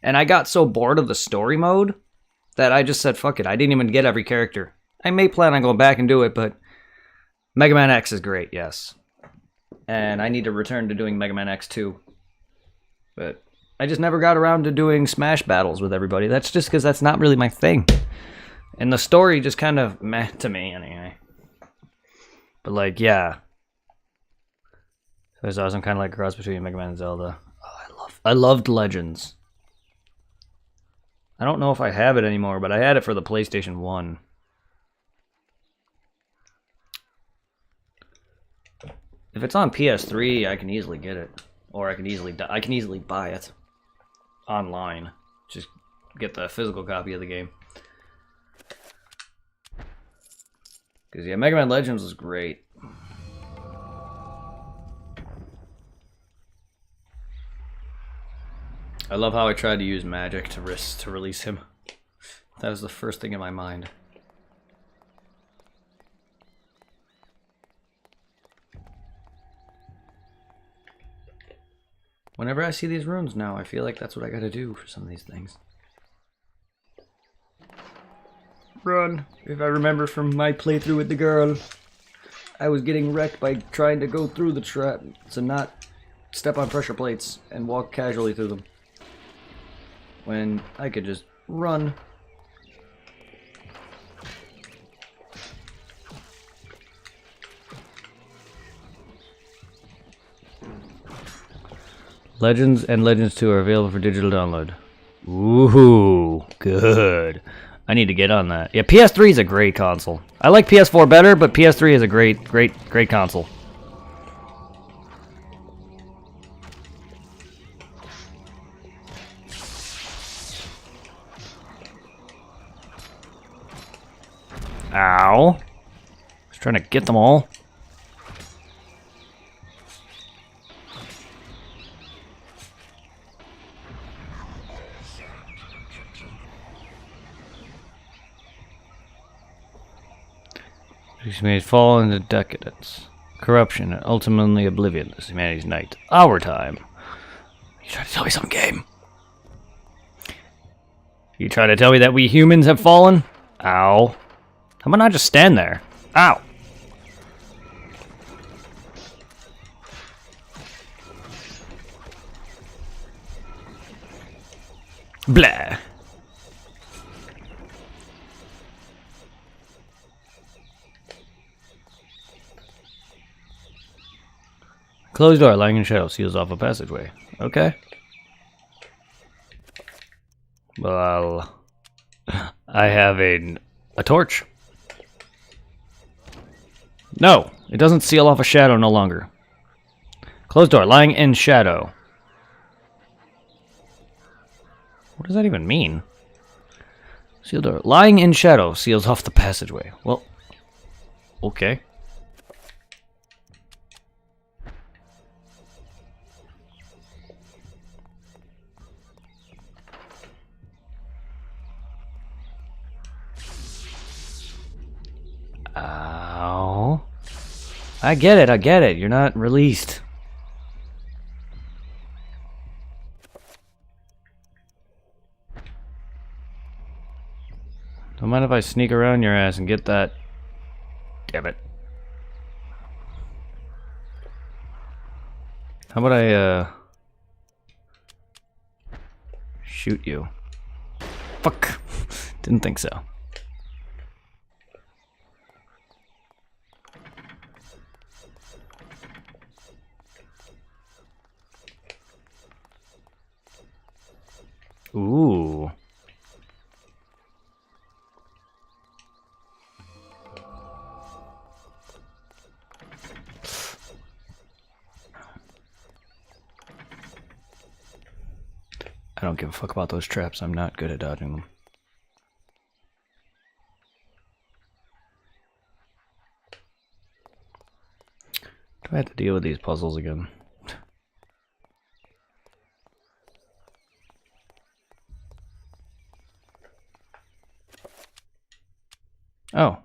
And I got so bored of the story mode that I just said, fuck it, I didn't even get every character. I may plan on going back and do it, but Mega Man X is great, yes. And I need to return to doing Mega Man X 2. But I just never got around to doing Smash battles with everybody. That's just because that's not really my thing. And the story just kind of meh to me, anyway. But, like, yeah. There's awesome, kind of like a cross between Mega Man and Zelda. Oh, I loved Legends. I don't know if I have it anymore, but I had it for the PlayStation 1. If it's on PS3, I can easily get it. Or I can easily buy it online. Just get the physical copy of the game. Because, yeah, Mega Man Legends was great. I love how I tried to use magic to release him. That was the first thing in my mind. Whenever I see these runes now, I feel like that's what I gotta do for some of these things. Run! If I remember from my playthrough with the girl, I was getting wrecked by trying to go through the traps and not step on pressure plates and walk casually through them. When I could just run. Legends and Legends 2 are available for digital download. Ooh, good. I need to get on that. Yeah, PS3 is a great console. I like PS4 better, but PS3 is a great console. Ow. Just trying to get them all. Which may fall into decadence, corruption, and ultimately oblivion. This is humanity's night. Our time. You trying to tell me some game? You trying to tell me that we humans have fallen? Ow. How about I just stand there? Ow. Blah. Closed door, lying in shadow, seals off a passageway. Okay. Well, I have a torch. No, it doesn't seal off a shadow no longer. Closed door, lying in shadow. What does that even mean? Sealed door, lying in shadow, seals off the passageway. Well, okay. Ow. I get it. You're not released. Don't mind if I sneak around your ass and get that. Damn it. How about I, shoot you? Fuck. Didn't think so. Ooh. I don't give a fuck about those traps. I'm not good at dodging them. Do I have to deal with these puzzles again? Oh.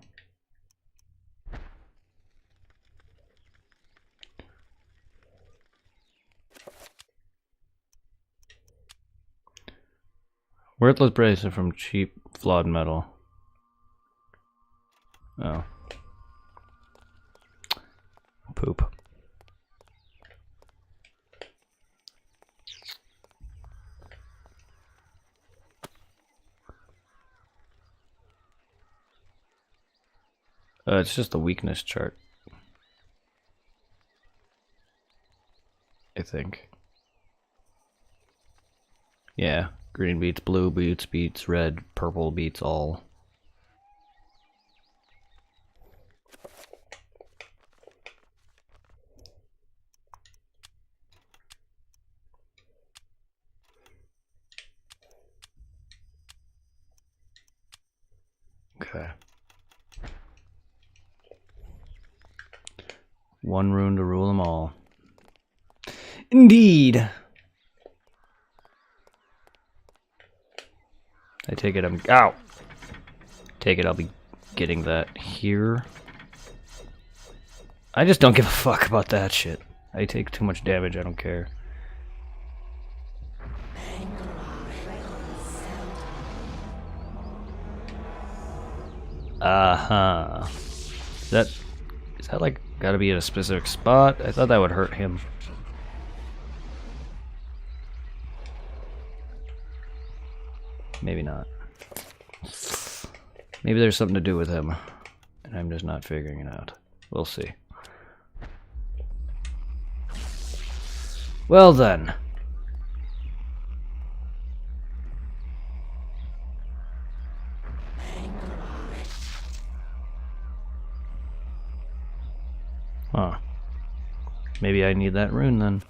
Worthless bracelet from cheap, flawed metal. Oh. Poop. It's just the weakness chart. I think. Yeah, green beats blue, beats red, purple beats all. Okay. One rune to rule them all. Indeed. I take it I'm ow. Take it I'll be getting that here. I just don't give a fuck about that shit. I take too much damage, I don't care. Uh-huh. Is that like gotta be in a specific spot? I thought that would hurt him. Maybe not. Maybe there's something to do with him, and I'm just not figuring it out. We'll see. Well then. Huh. Maybe I need that rune then.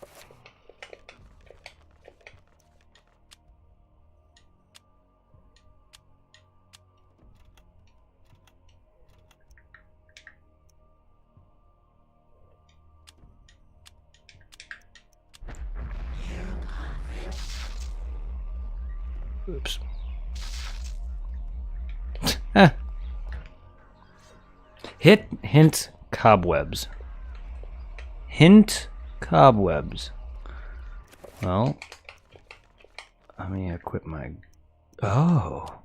Oops. Ah. Hint cobwebs. Hint cobwebs. Well, let me equip my... Oh.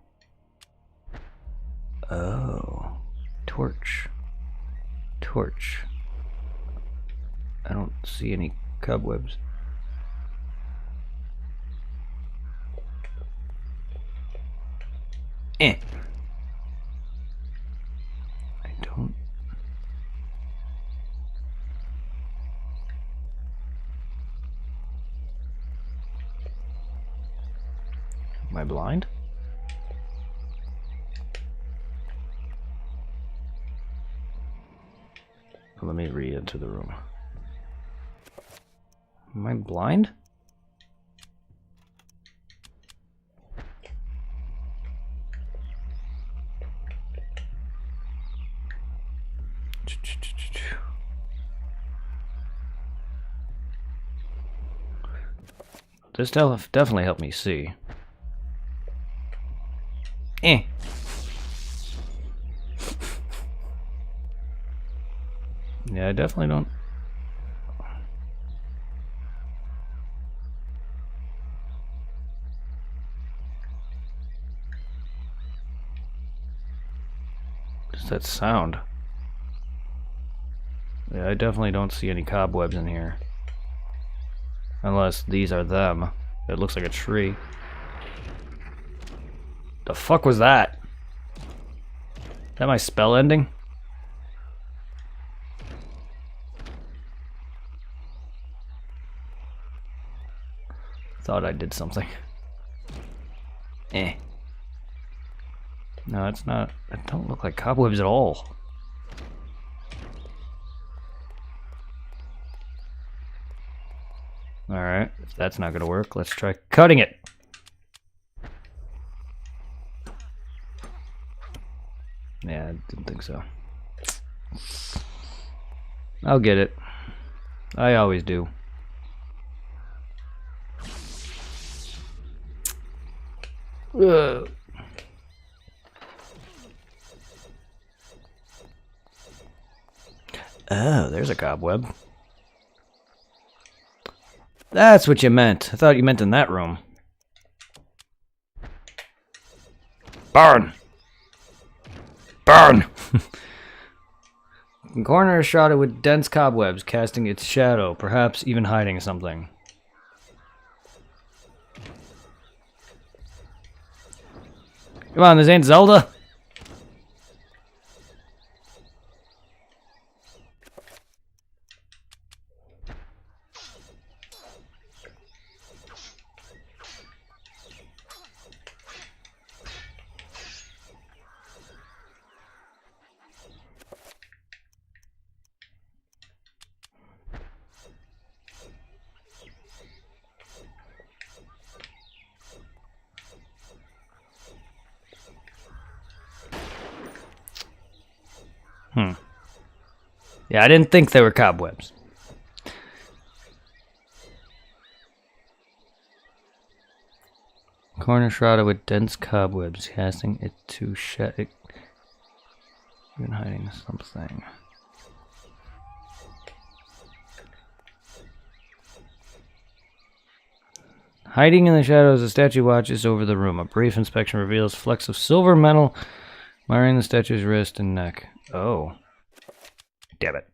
Torch. I don't see any cobwebs. I don't... Am I blind? Let me re-enter the room. Am I blind? This definitely helped me see. Yeah, I definitely don't. What's that sound? Yeah, I definitely don't see any cobwebs in here. Unless these are them. It looks like a tree. The fuck was that? Is that my spell ending? Thought I did something. No, it's not. It don't look like cobwebs at all. Alright, if that's not gonna work, let's try cutting it. Yeah, I didn't think so. I'll get it. I always do. Ugh. Oh, there's a cobweb. That's what you meant. I thought you meant in that room. Burn! Burn! The corner is shrouded with dense cobwebs, casting its shadow, perhaps even hiding something. Come on, this ain't Zelda. Yeah, I didn't think they were cobwebs. Corner shrouded with dense cobwebs, casting it to shadow. Even hiding something. Hiding in the shadows, a statue watches over the room. A brief inspection reveals flecks of silver metal marring the statue's wrist and neck. Oh. Damn it.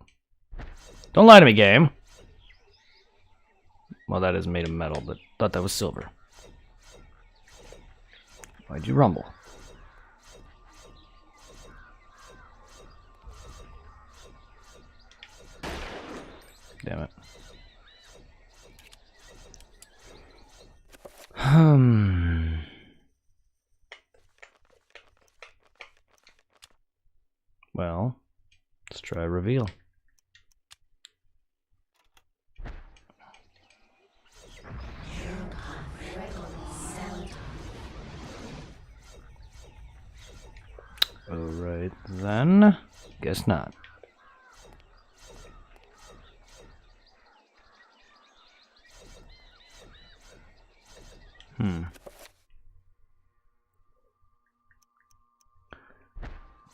Don't lie to me, game. Well, that is made of metal, but thought that was silver. Why'd you rumble? Damn it. Well, let's try reveal. Alright then. Guess not.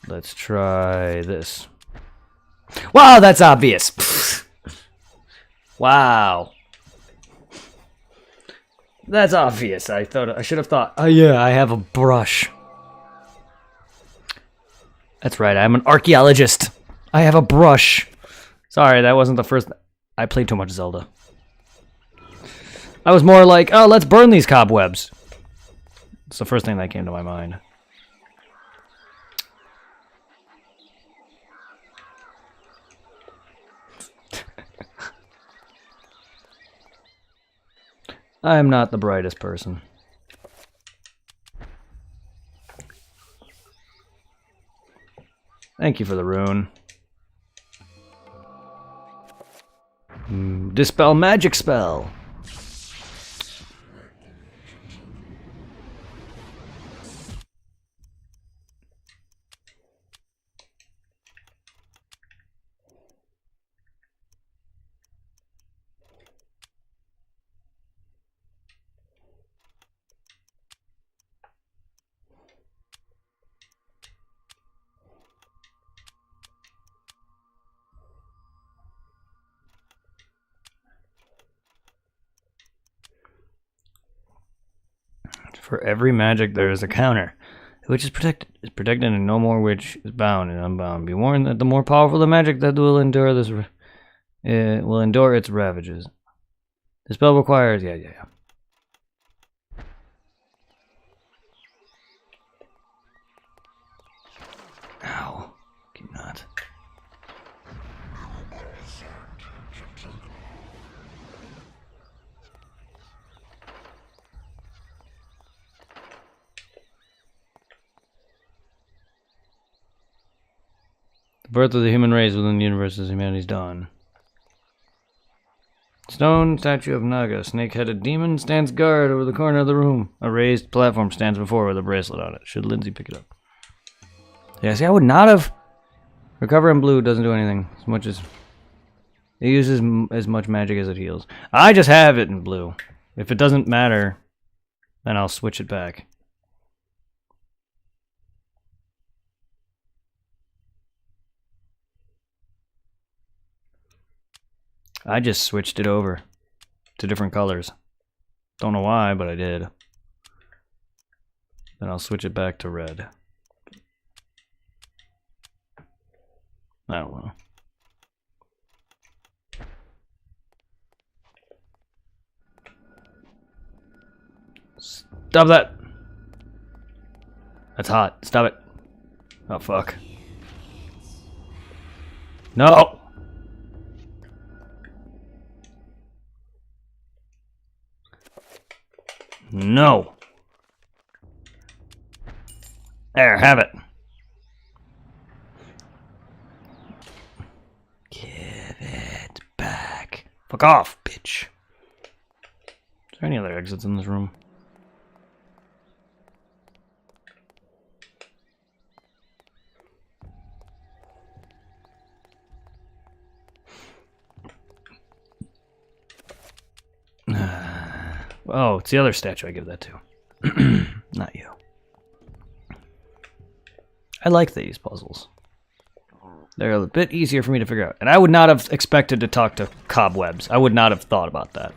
Let's try this. Wow, that's obvious. Wow. That's obvious. I should have thought. Oh yeah, I have a brush. That's right, I'm an archaeologist. I have a brush. Sorry, that wasn't the first. I played too much Zelda. I was more like, oh, let's burn these cobwebs. It's the first thing that came to my mind. I am not the brightest person. Thank you for the rune. Dispel magic spell. For every magic, there is a counter. The witch is protected, and no more witch is bound and unbound. Be warned that the more powerful the magic that will endure its ravages. The spell requires, yeah. Ow, keep not. The birth of the human race within the universe is humanity's dawn. Stone statue of Naga, snake-headed demon, stands guard over the corner of the room. A raised platform stands before her with a bracelet on it. Should Lindsay pick it up? Yeah, see, I would not have. Recover in blue doesn't do anything as much as it uses as much magic as it heals. I just have it in blue. If it doesn't matter, then I'll switch it back. I just switched it over to different colors. Don't know why, but I did. Then I'll switch it back to red. I don't know. Stop that! That's hot. Stop it. Oh, fuck. No! No! There, have it. Give it back. Fuck off, bitch. Is there any other exits in this room? Oh, it's the other statue I give that to. Not you. I like these puzzles. They're a bit easier for me to figure out. And I would not have expected to talk to cobwebs. I would not have thought about that.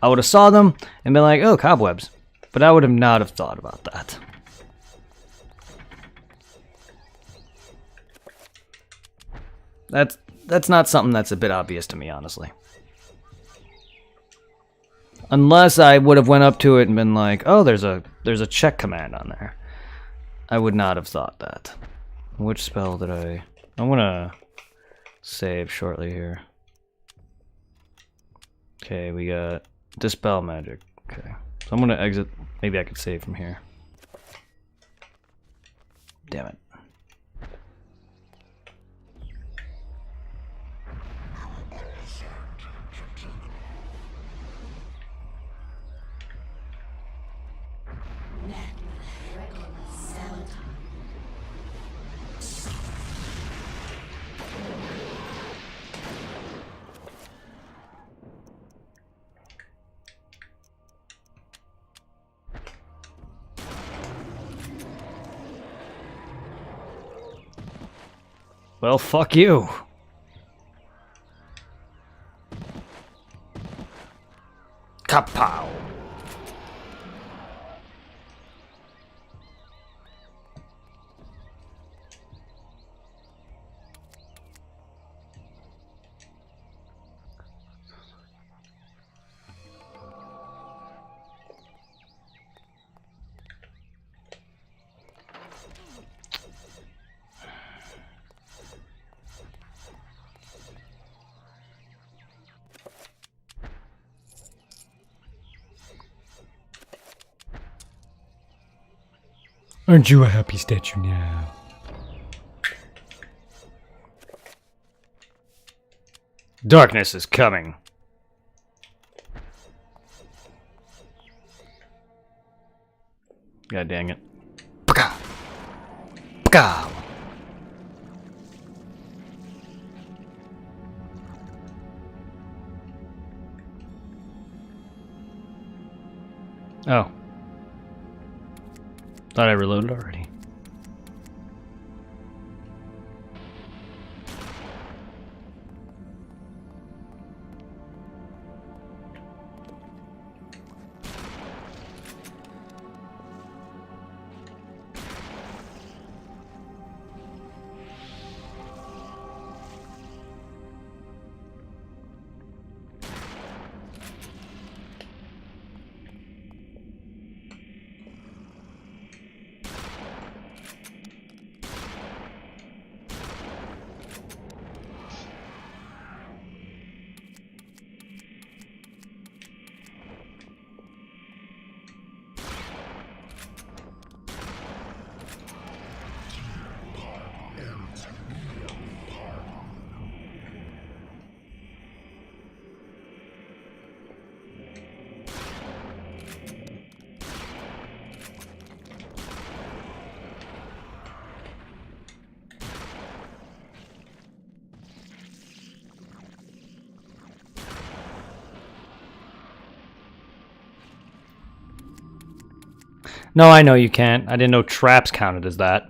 I would have saw them and been like, oh, cobwebs. But I would have not have thought about that. That's not something that's a bit obvious to me, honestly. Unless I would have went up to it and been like, oh, there's a check command on there. I would not have thought that. Which spell did I want to save shortly here. Okay, we got Dispel Magic. Okay. So I'm going to exit. Maybe I could save from here. Damn it. Well, fuck you. Kapow. Aren't you a happy statue now? Darkness is coming. God dang it. Paka! Paka! Oh. Thought I reloaded already. No, I know you can't. I didn't know traps counted as that.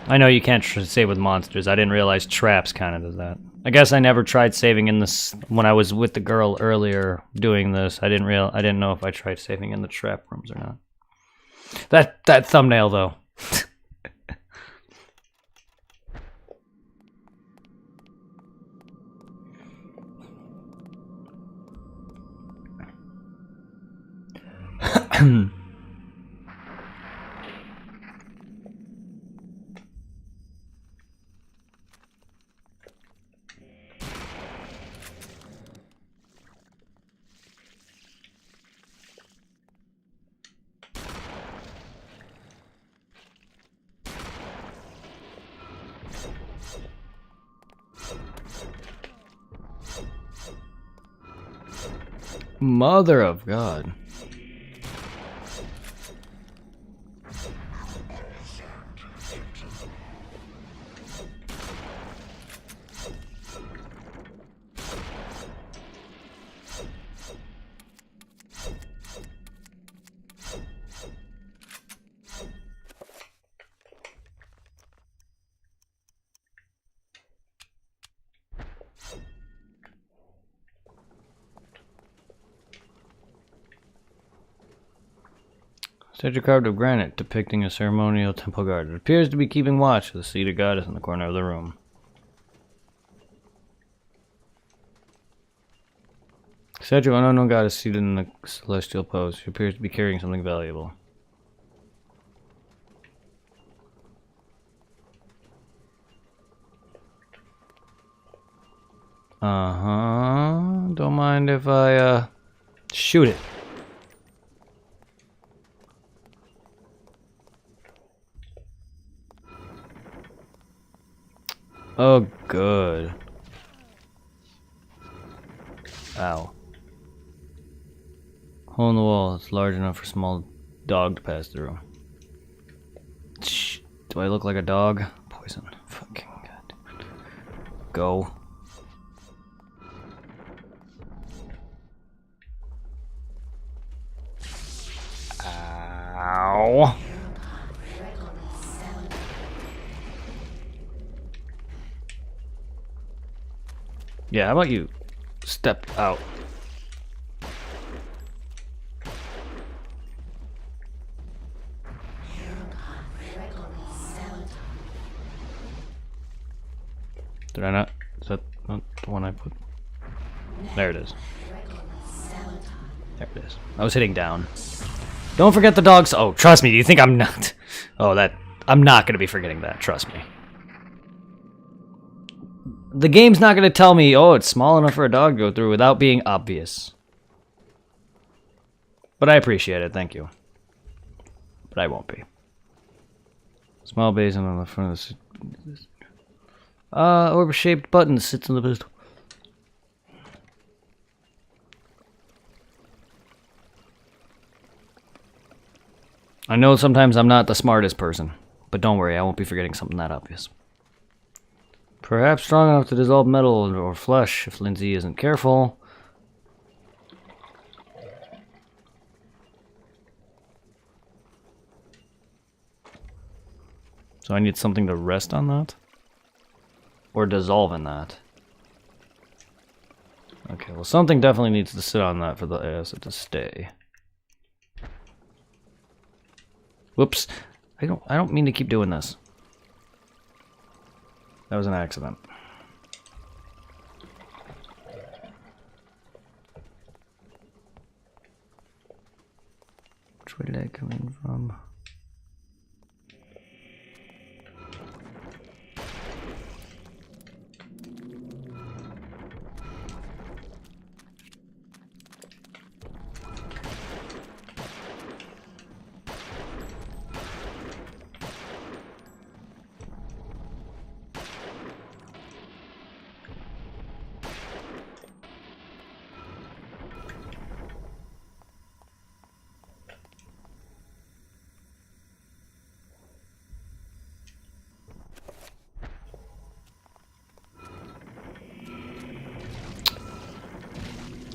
I know you can't save with monsters. I didn't realize traps counted as that. I guess I never tried saving in this when I was with the girl earlier doing this. I didn't know if I tried saving in the trap rooms or not. That thumbnail though. Mother of God. Statue carved of granite depicting a ceremonial temple guard. It appears to be keeping watch of the seated goddess in the corner of the room. Statue of an unknown goddess seated in the celestial pose. She appears to be carrying something valuable. Don't mind if I, shoot it. Oh, good. Ow. Hole in the wall. It's large enough for a small dog to pass through. Shh. Do I look like a dog? Poison. Fucking god. Go. Ow. Yeah, how about you step out? Did I not? Is that not the one I put? There it is. There it is. I was hitting down. Don't forget the dogs. Oh, trust me. Do you think I'm not? Oh, that. I'm not going to be forgetting that. Trust me. The game's not going to tell me, oh, it's small enough for a dog to go through without being obvious. But I appreciate it. Thank you. But I won't be. Small basin on the front of the... orb-shaped button sits in the pistol. I know sometimes I'm not the smartest person, but don't worry, I won't be forgetting something that obvious. Perhaps strong enough to dissolve metal or flesh if Lindsay isn't careful. So I need something to rest on that? Or dissolve in that? Okay, well something definitely needs to sit on that for the acid to stay. Whoops. I don't mean to keep doing this. That was an accident. Which way did I come in from?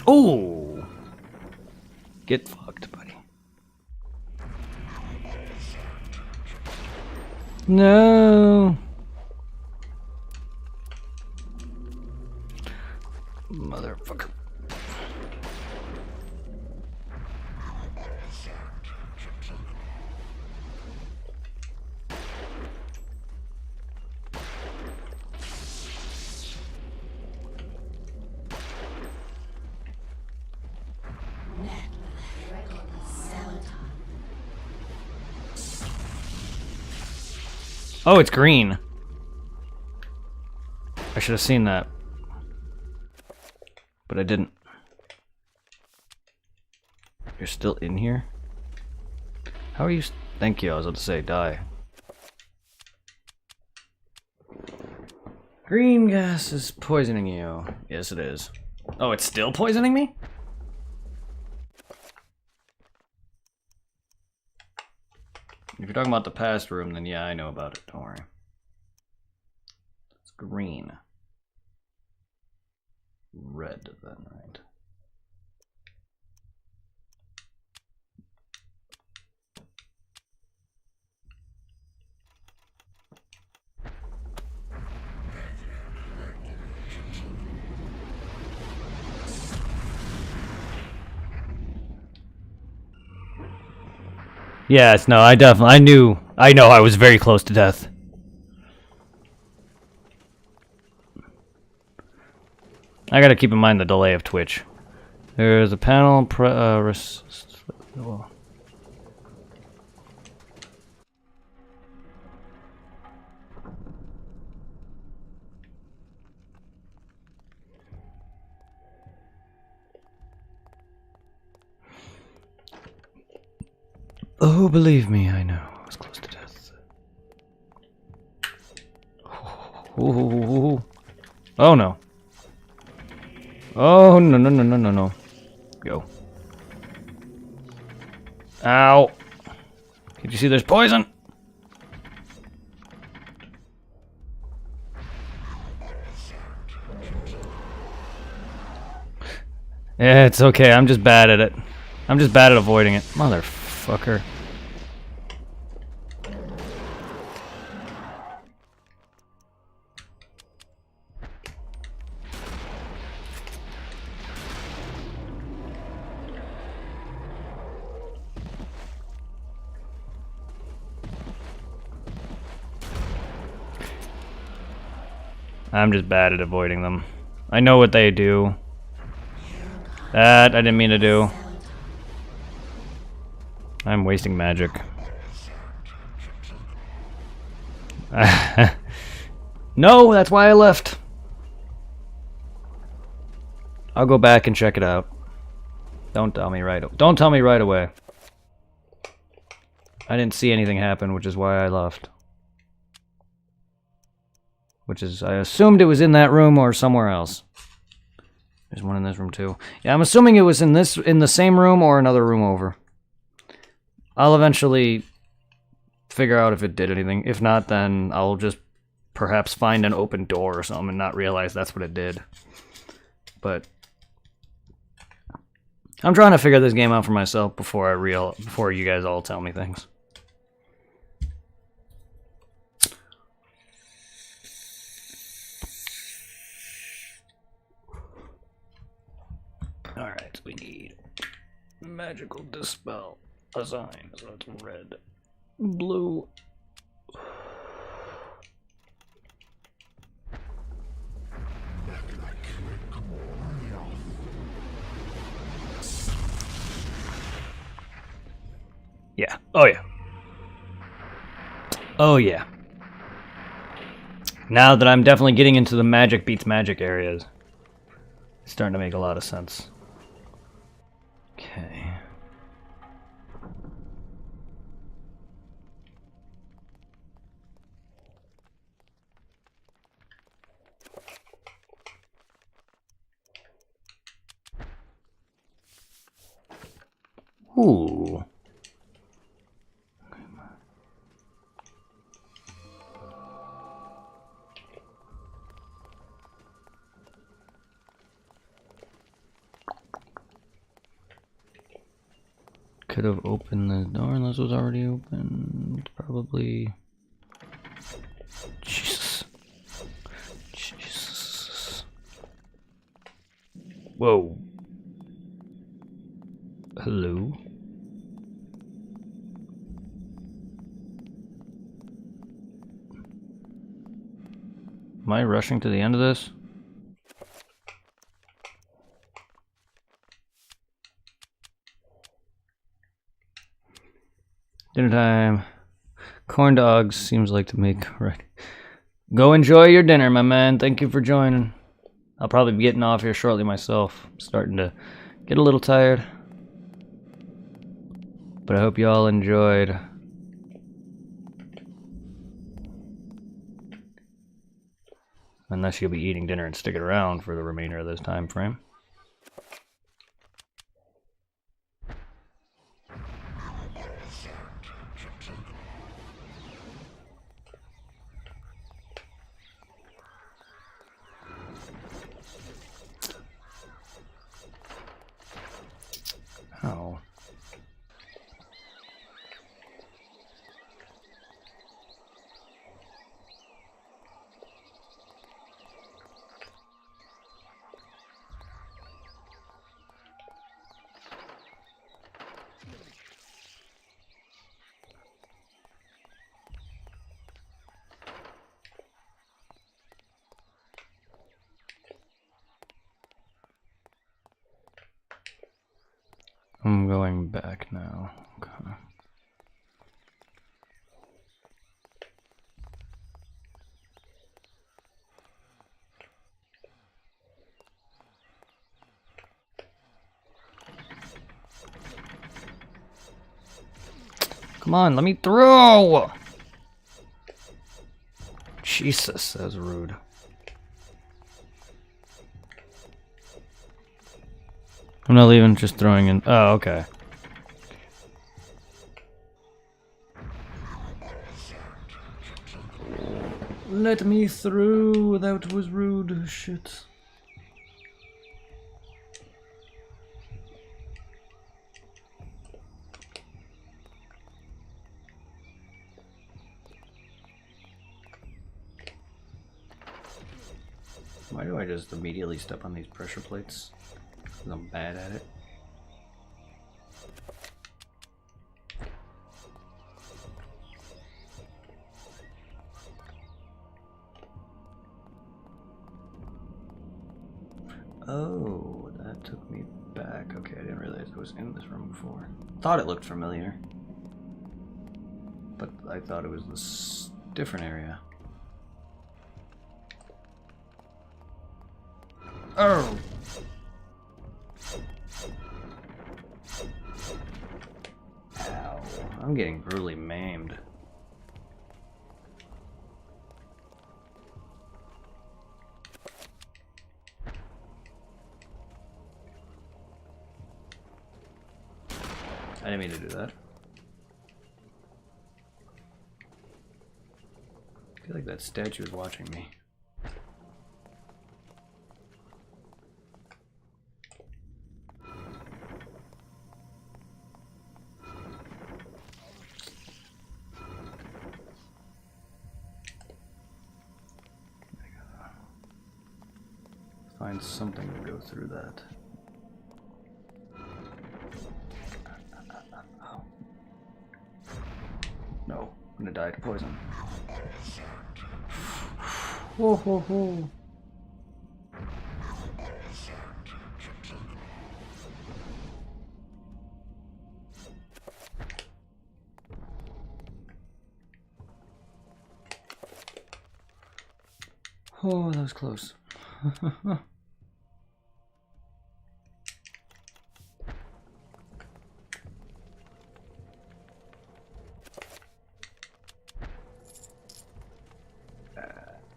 Oh! Get fucked, buddy. No! Motherfucker. Oh, it's green. I should have seen that. But I didn't. You're still in here? How are you? Thank you, I was about to say, die. Green gas is poisoning you. Yes, it is. Oh, it's still poisoning me? If you're talking about the past room, then yeah, I know about it. Don't worry. It's green. Red, then, right? Yes, no, I know I was very close to death. I gotta keep in mind the delay of Twitch. There's a panel, oh, believe me, I know. I was close to death. Ooh. Oh, no. Oh, no, no, no, no, no, no. Go. Ow. Did you see there's poison? Yeah, it's okay. I'm just bad at it. I'm just bad at avoiding it. Motherfucker. I'm just bad at avoiding them. I know what they do. That I didn't mean to do. I'm wasting magic. No, that's why I left. I'll go back and check it out. Don't tell me right away. I didn't see anything happen, which is why I left. Which is, I assumed it was in that room or somewhere else. There's one in this room too. Yeah, I'm assuming it was in the same room or another room over. I'll eventually figure out if it did anything. If not, then I'll just perhaps find an open door or something and not realize that's what it did. But I'm trying to figure this game out for myself before you guys all tell me things. Alright, we need magical dispel. Assign, so it's red. Blue. Yeah. Oh yeah. Oh yeah. Now that I'm definitely getting into the magic beats magic areas, it's starting to make a lot of sense. Okay. Ooh. Could have opened the door unless it was already open. Probably. Jesus. Jesus. Whoa. Hello? Am I rushing to the end of this? Dinner time. Corn dogs seems like to make right. Go enjoy your dinner, my man. Thank you for joining. I'll probably be getting off here shortly myself. I'm starting to get a little tired. But I hope you all enjoyed. Unless you'll be eating dinner and sticking around for the remainder of this time frame. Oh. I'm going back now. Okay. Come on, let me through! Jesus, that was rude. I'm not leaving, just throwing in. Oh, okay. Let me through, that was rude. Shit. Why do I just immediately step on these pressure plates? Because I'm bad at it. Oh, that took me back. Okay, I didn't realize I was in this room before. Thought it looked familiar. But I thought it was this different area. Oh! Ow. I'm getting brutally maimed. I didn't mean to do that. I feel like that statue is watching me. Find something to go through that. No, I'm gonna die to poison. Whoa, whoa, whoa. Oh, that was close.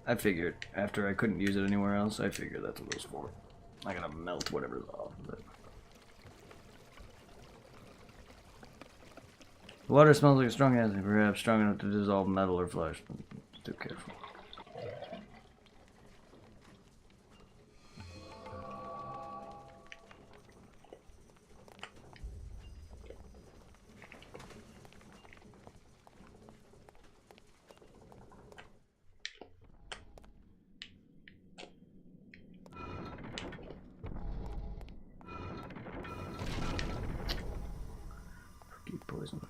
I figured after I couldn't use it anywhere else, I figured that's what it was for. I'm gonna melt whatever's off of it. The water smells like a strong acid, perhaps strong enough to dissolve metal or flesh. Just too careful. Deep poison.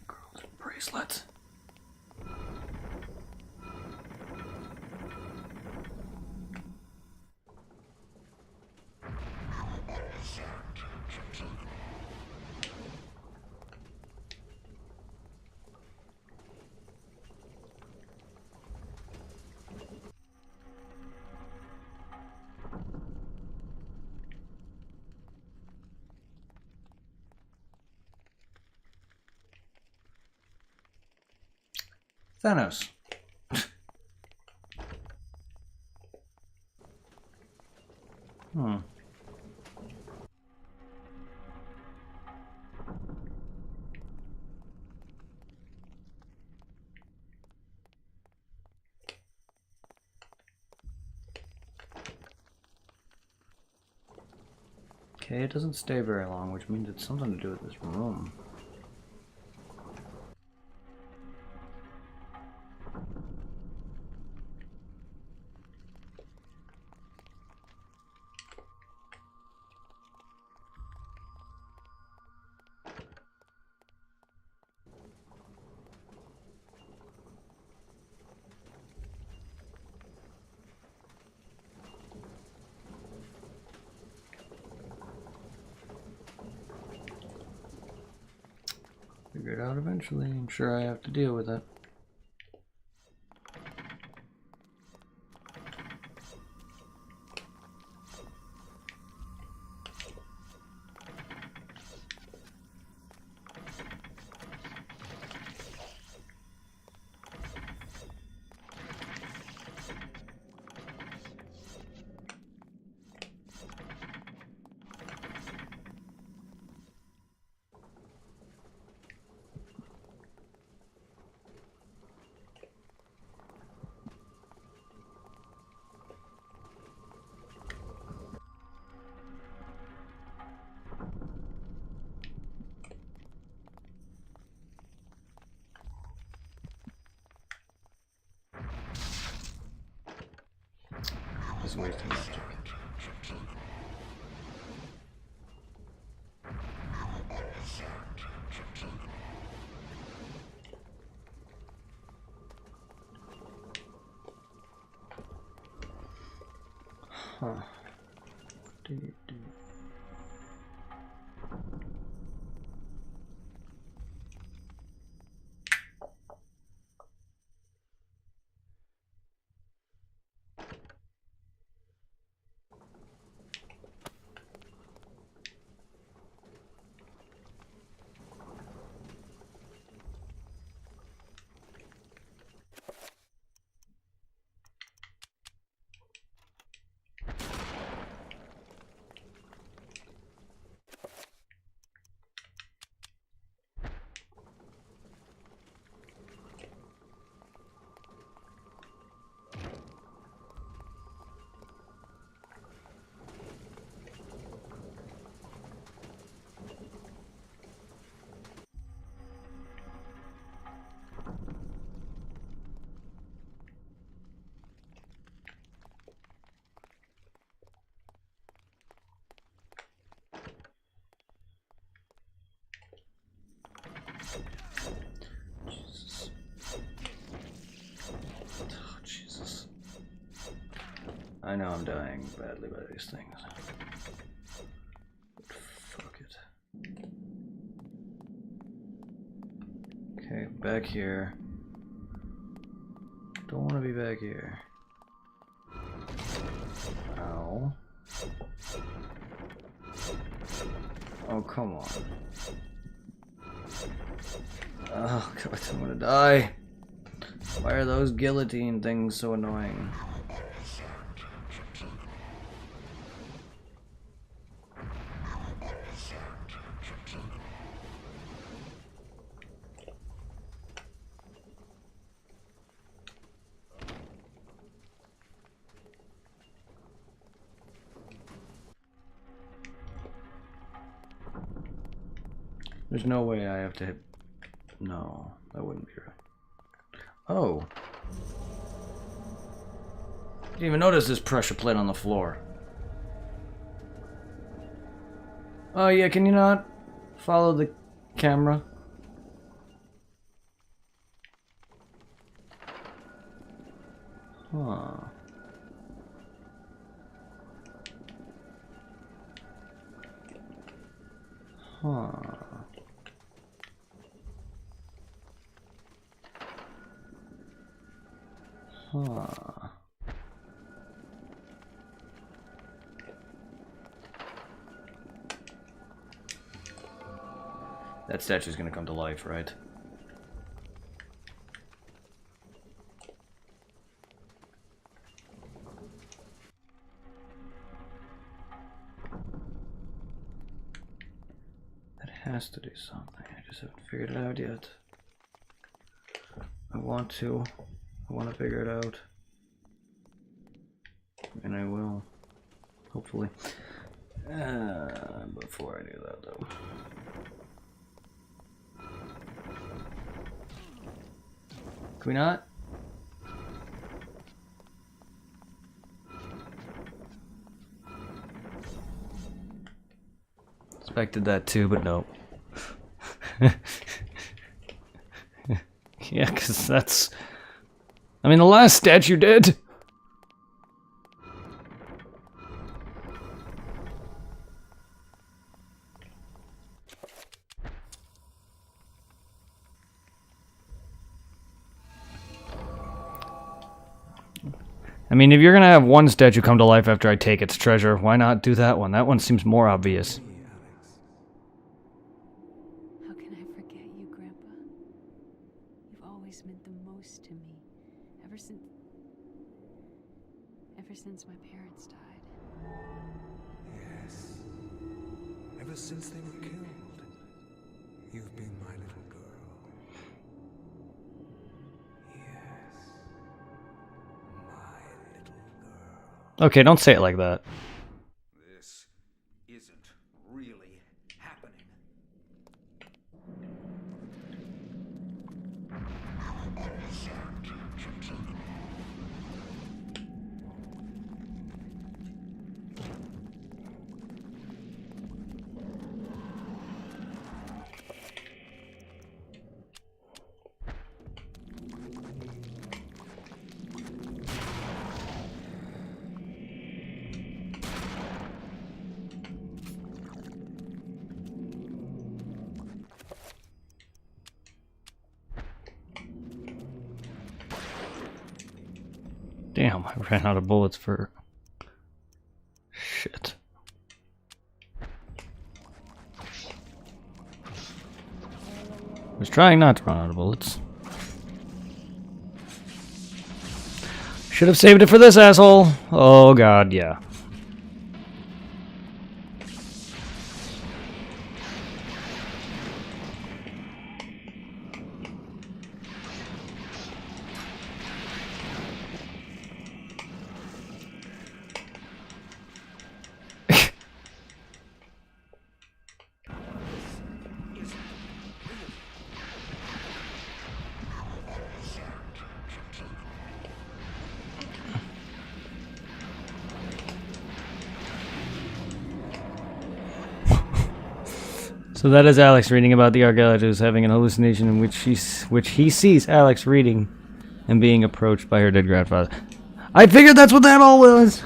Girls and bracelets. Thanos. Okay, it doesn't stay very long, which means it's something to do with this room. eventually I'm sure I have to deal with it. Just wasting magic. Huh. What do you do? Jesus. Oh, Jesus. I know I'm dying badly by these things. But fuck it. Okay, back here. Don't want to be back here. Ow. Oh, come on. Oh, God, I'm gonna die. Why are those guillotine things so annoying? There's no way I have to hit... No, that wouldn't be right. Oh. Didn't even notice this pressure plate on the floor. Oh yeah, can you not follow the camera? Huh. Huh. Huh. That statue's gonna come to life, right? That has to do something. I just haven't figured it out yet. I want to figure it out. And I will. Hopefully. Before I do that, though. Can we not? Expected that too, but no. Yeah, because that's... I mean, the last statue did. I mean, if you're gonna have one statue come to life after I take its treasure, why not do that one? That one seems more obvious. How can I forget you, Grandpa? You've always meant the most to me. Ever since my parents died. Yes. Ever since they were killed, you've been my little girl. Yes. My little girl. Okay, don't say it like that. This isn't really happening. Damn, I ran out of bullets for... Shit. I was trying not to run out of bullets. Should have saved it for this asshole. Oh god, yeah. So that is Alex reading about the archaeologist having an hallucination in which he sees Alex reading and being approached by her dead grandfather. I figured that's what that all was.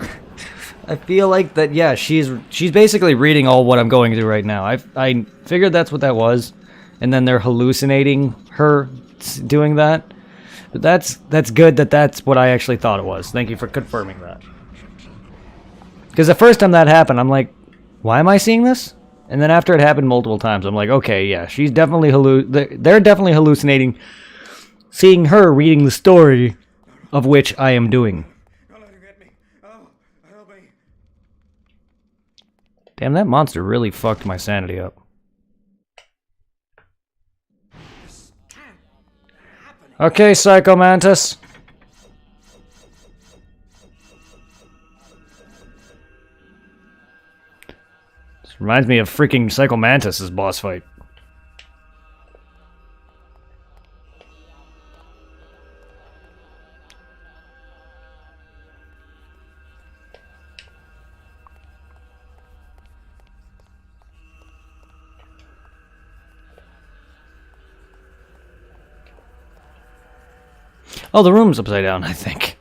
I feel like that. Yeah, she's basically reading all what I'm going through right now. I figured that's what that was, and then they're hallucinating her doing that. But that's good that that's what I actually thought it was. Thank you for confirming that. Because the first time that happened, I'm like, why am I seeing this? And then after it happened multiple times, I'm like, okay, yeah, she's definitely they're definitely hallucinating, seeing her reading the story of which I am doing. Don't let him get me. Oh, help me. Damn, that monster really fucked my sanity up. This can't happen. Okay, Psycho Mantis. This reminds me of freaking Psycho Mantis' boss fight. Oh, the room's upside down, I think.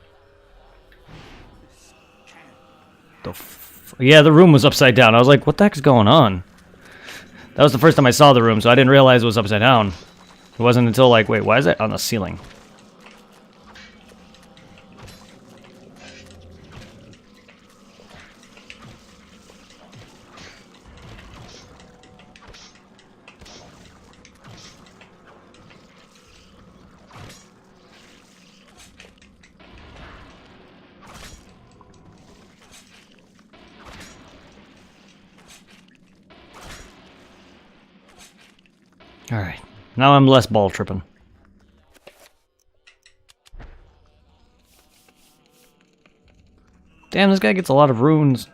Yeah, the room was upside down. I was like, what the heck is going on? That was the first time I saw the room, so I didn't realize it was upside down. It wasn't until like, wait, why is that on the ceiling? Alright, now I'm less ball tripping. Damn, this guy gets a lot of runes.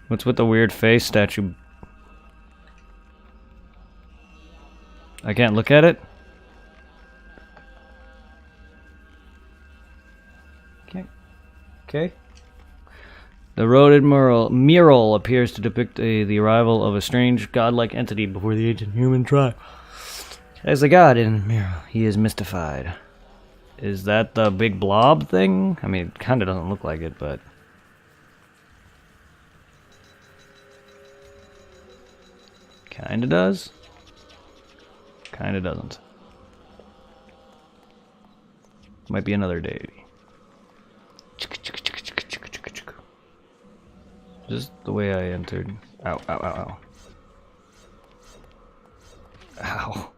What's with the weird face statue? I can't look at it? Okay. The eroded mural appears to depict the arrival of a strange godlike entity before the ancient human tribe. As a god in the mural, he is mystified. Is that the big blob thing? I mean, it kind of doesn't look like it, but... Kinda does. Kinda doesn't. Might be another day. Just the way I entered. Ow, ow, ow, ow. Ow.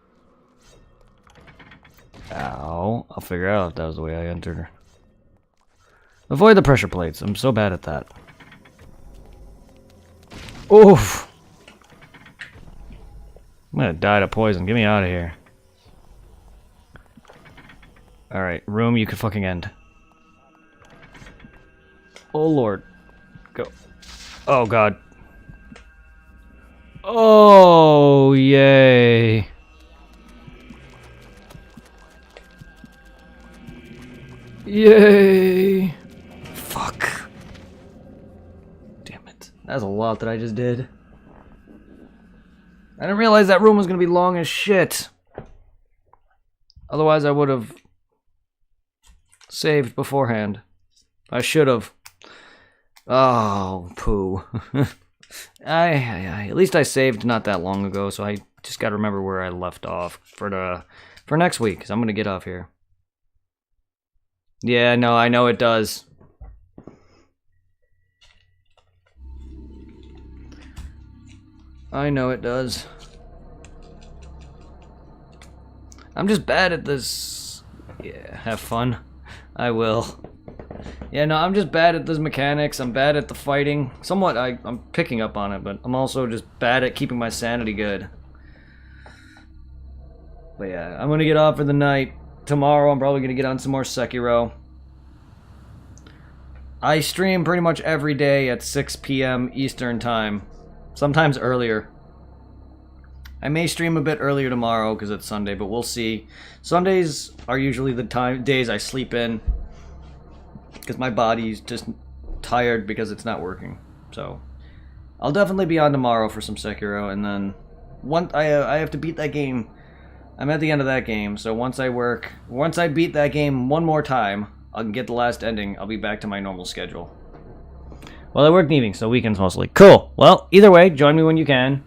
Ow. I'll figure out if that was the way I entered. Avoid the pressure plates. I'm so bad at that. Oof. I'm gonna die to poison. Get me out of here. Alright, room you can fucking end. Oh lord. Go. Oh god. Oh, yay. Yay. Fuck. Damn it. That's a lot that I just did. I didn't realize that room was gonna be long as shit. Otherwise I would have saved beforehand. I should have. Oh, poo. At least I saved not that long ago, so I just gotta remember where I left off for next week, because I'm gonna get off here. Yeah, no, I know it does. I know it does. I'm just bad at this. Yeah, have fun. I will. Yeah, no, I'm just bad at those mechanics. I'm bad at the fighting. Somewhat, I'm picking up on it, but I'm also just bad at keeping my sanity good. But yeah, I'm gonna get off for the night. Tomorrow, I'm probably gonna get on some more Sekiro. I stream pretty much every day at 6 p.m. Eastern Time. Sometimes earlier. I may stream a bit earlier tomorrow because it's Sunday, but we'll see. Sundays are usually the days I sleep in because my body's just tired because it's not working. So I'll definitely be on tomorrow for some Sekiro, and then I have to beat that game. I'm at the end of that game, so once I beat that game one more time, I can get the last ending. I'll be back to my normal schedule. Well, I work evenings, so weekends mostly. Cool. Well, either way, join me when you can.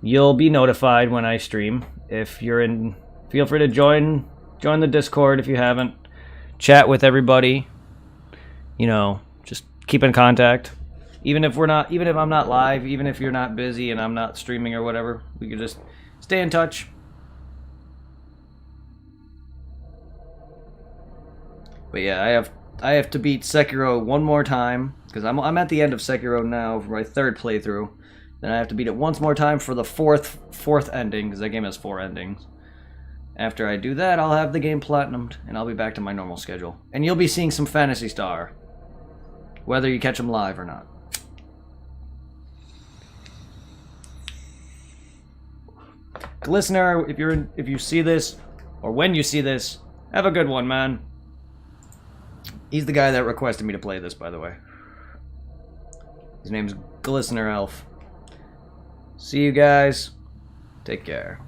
You'll be notified when I stream. If you're in, feel free to join the Discord if you haven't. Chat with everybody. You know, just keep in contact. Even if I'm not live, even if you're not busy and I'm not streaming or whatever, we could just stay in touch. But yeah, I have to beat Sekiro one more time because I'm at the end of Sekiro now for my third playthrough. Then I have to beat it once more time for the fourth ending, because that game has 4 endings. After I do that, I'll have the game platinumed, and I'll be back to my normal schedule. And you'll be seeing some Phantasy Star, whether you catch them live or not. Listener, if you see this, or when you see this, have a good one, man. He's the guy that requested me to play this, by the way. His name's Glistener Elf. See you guys. Take care.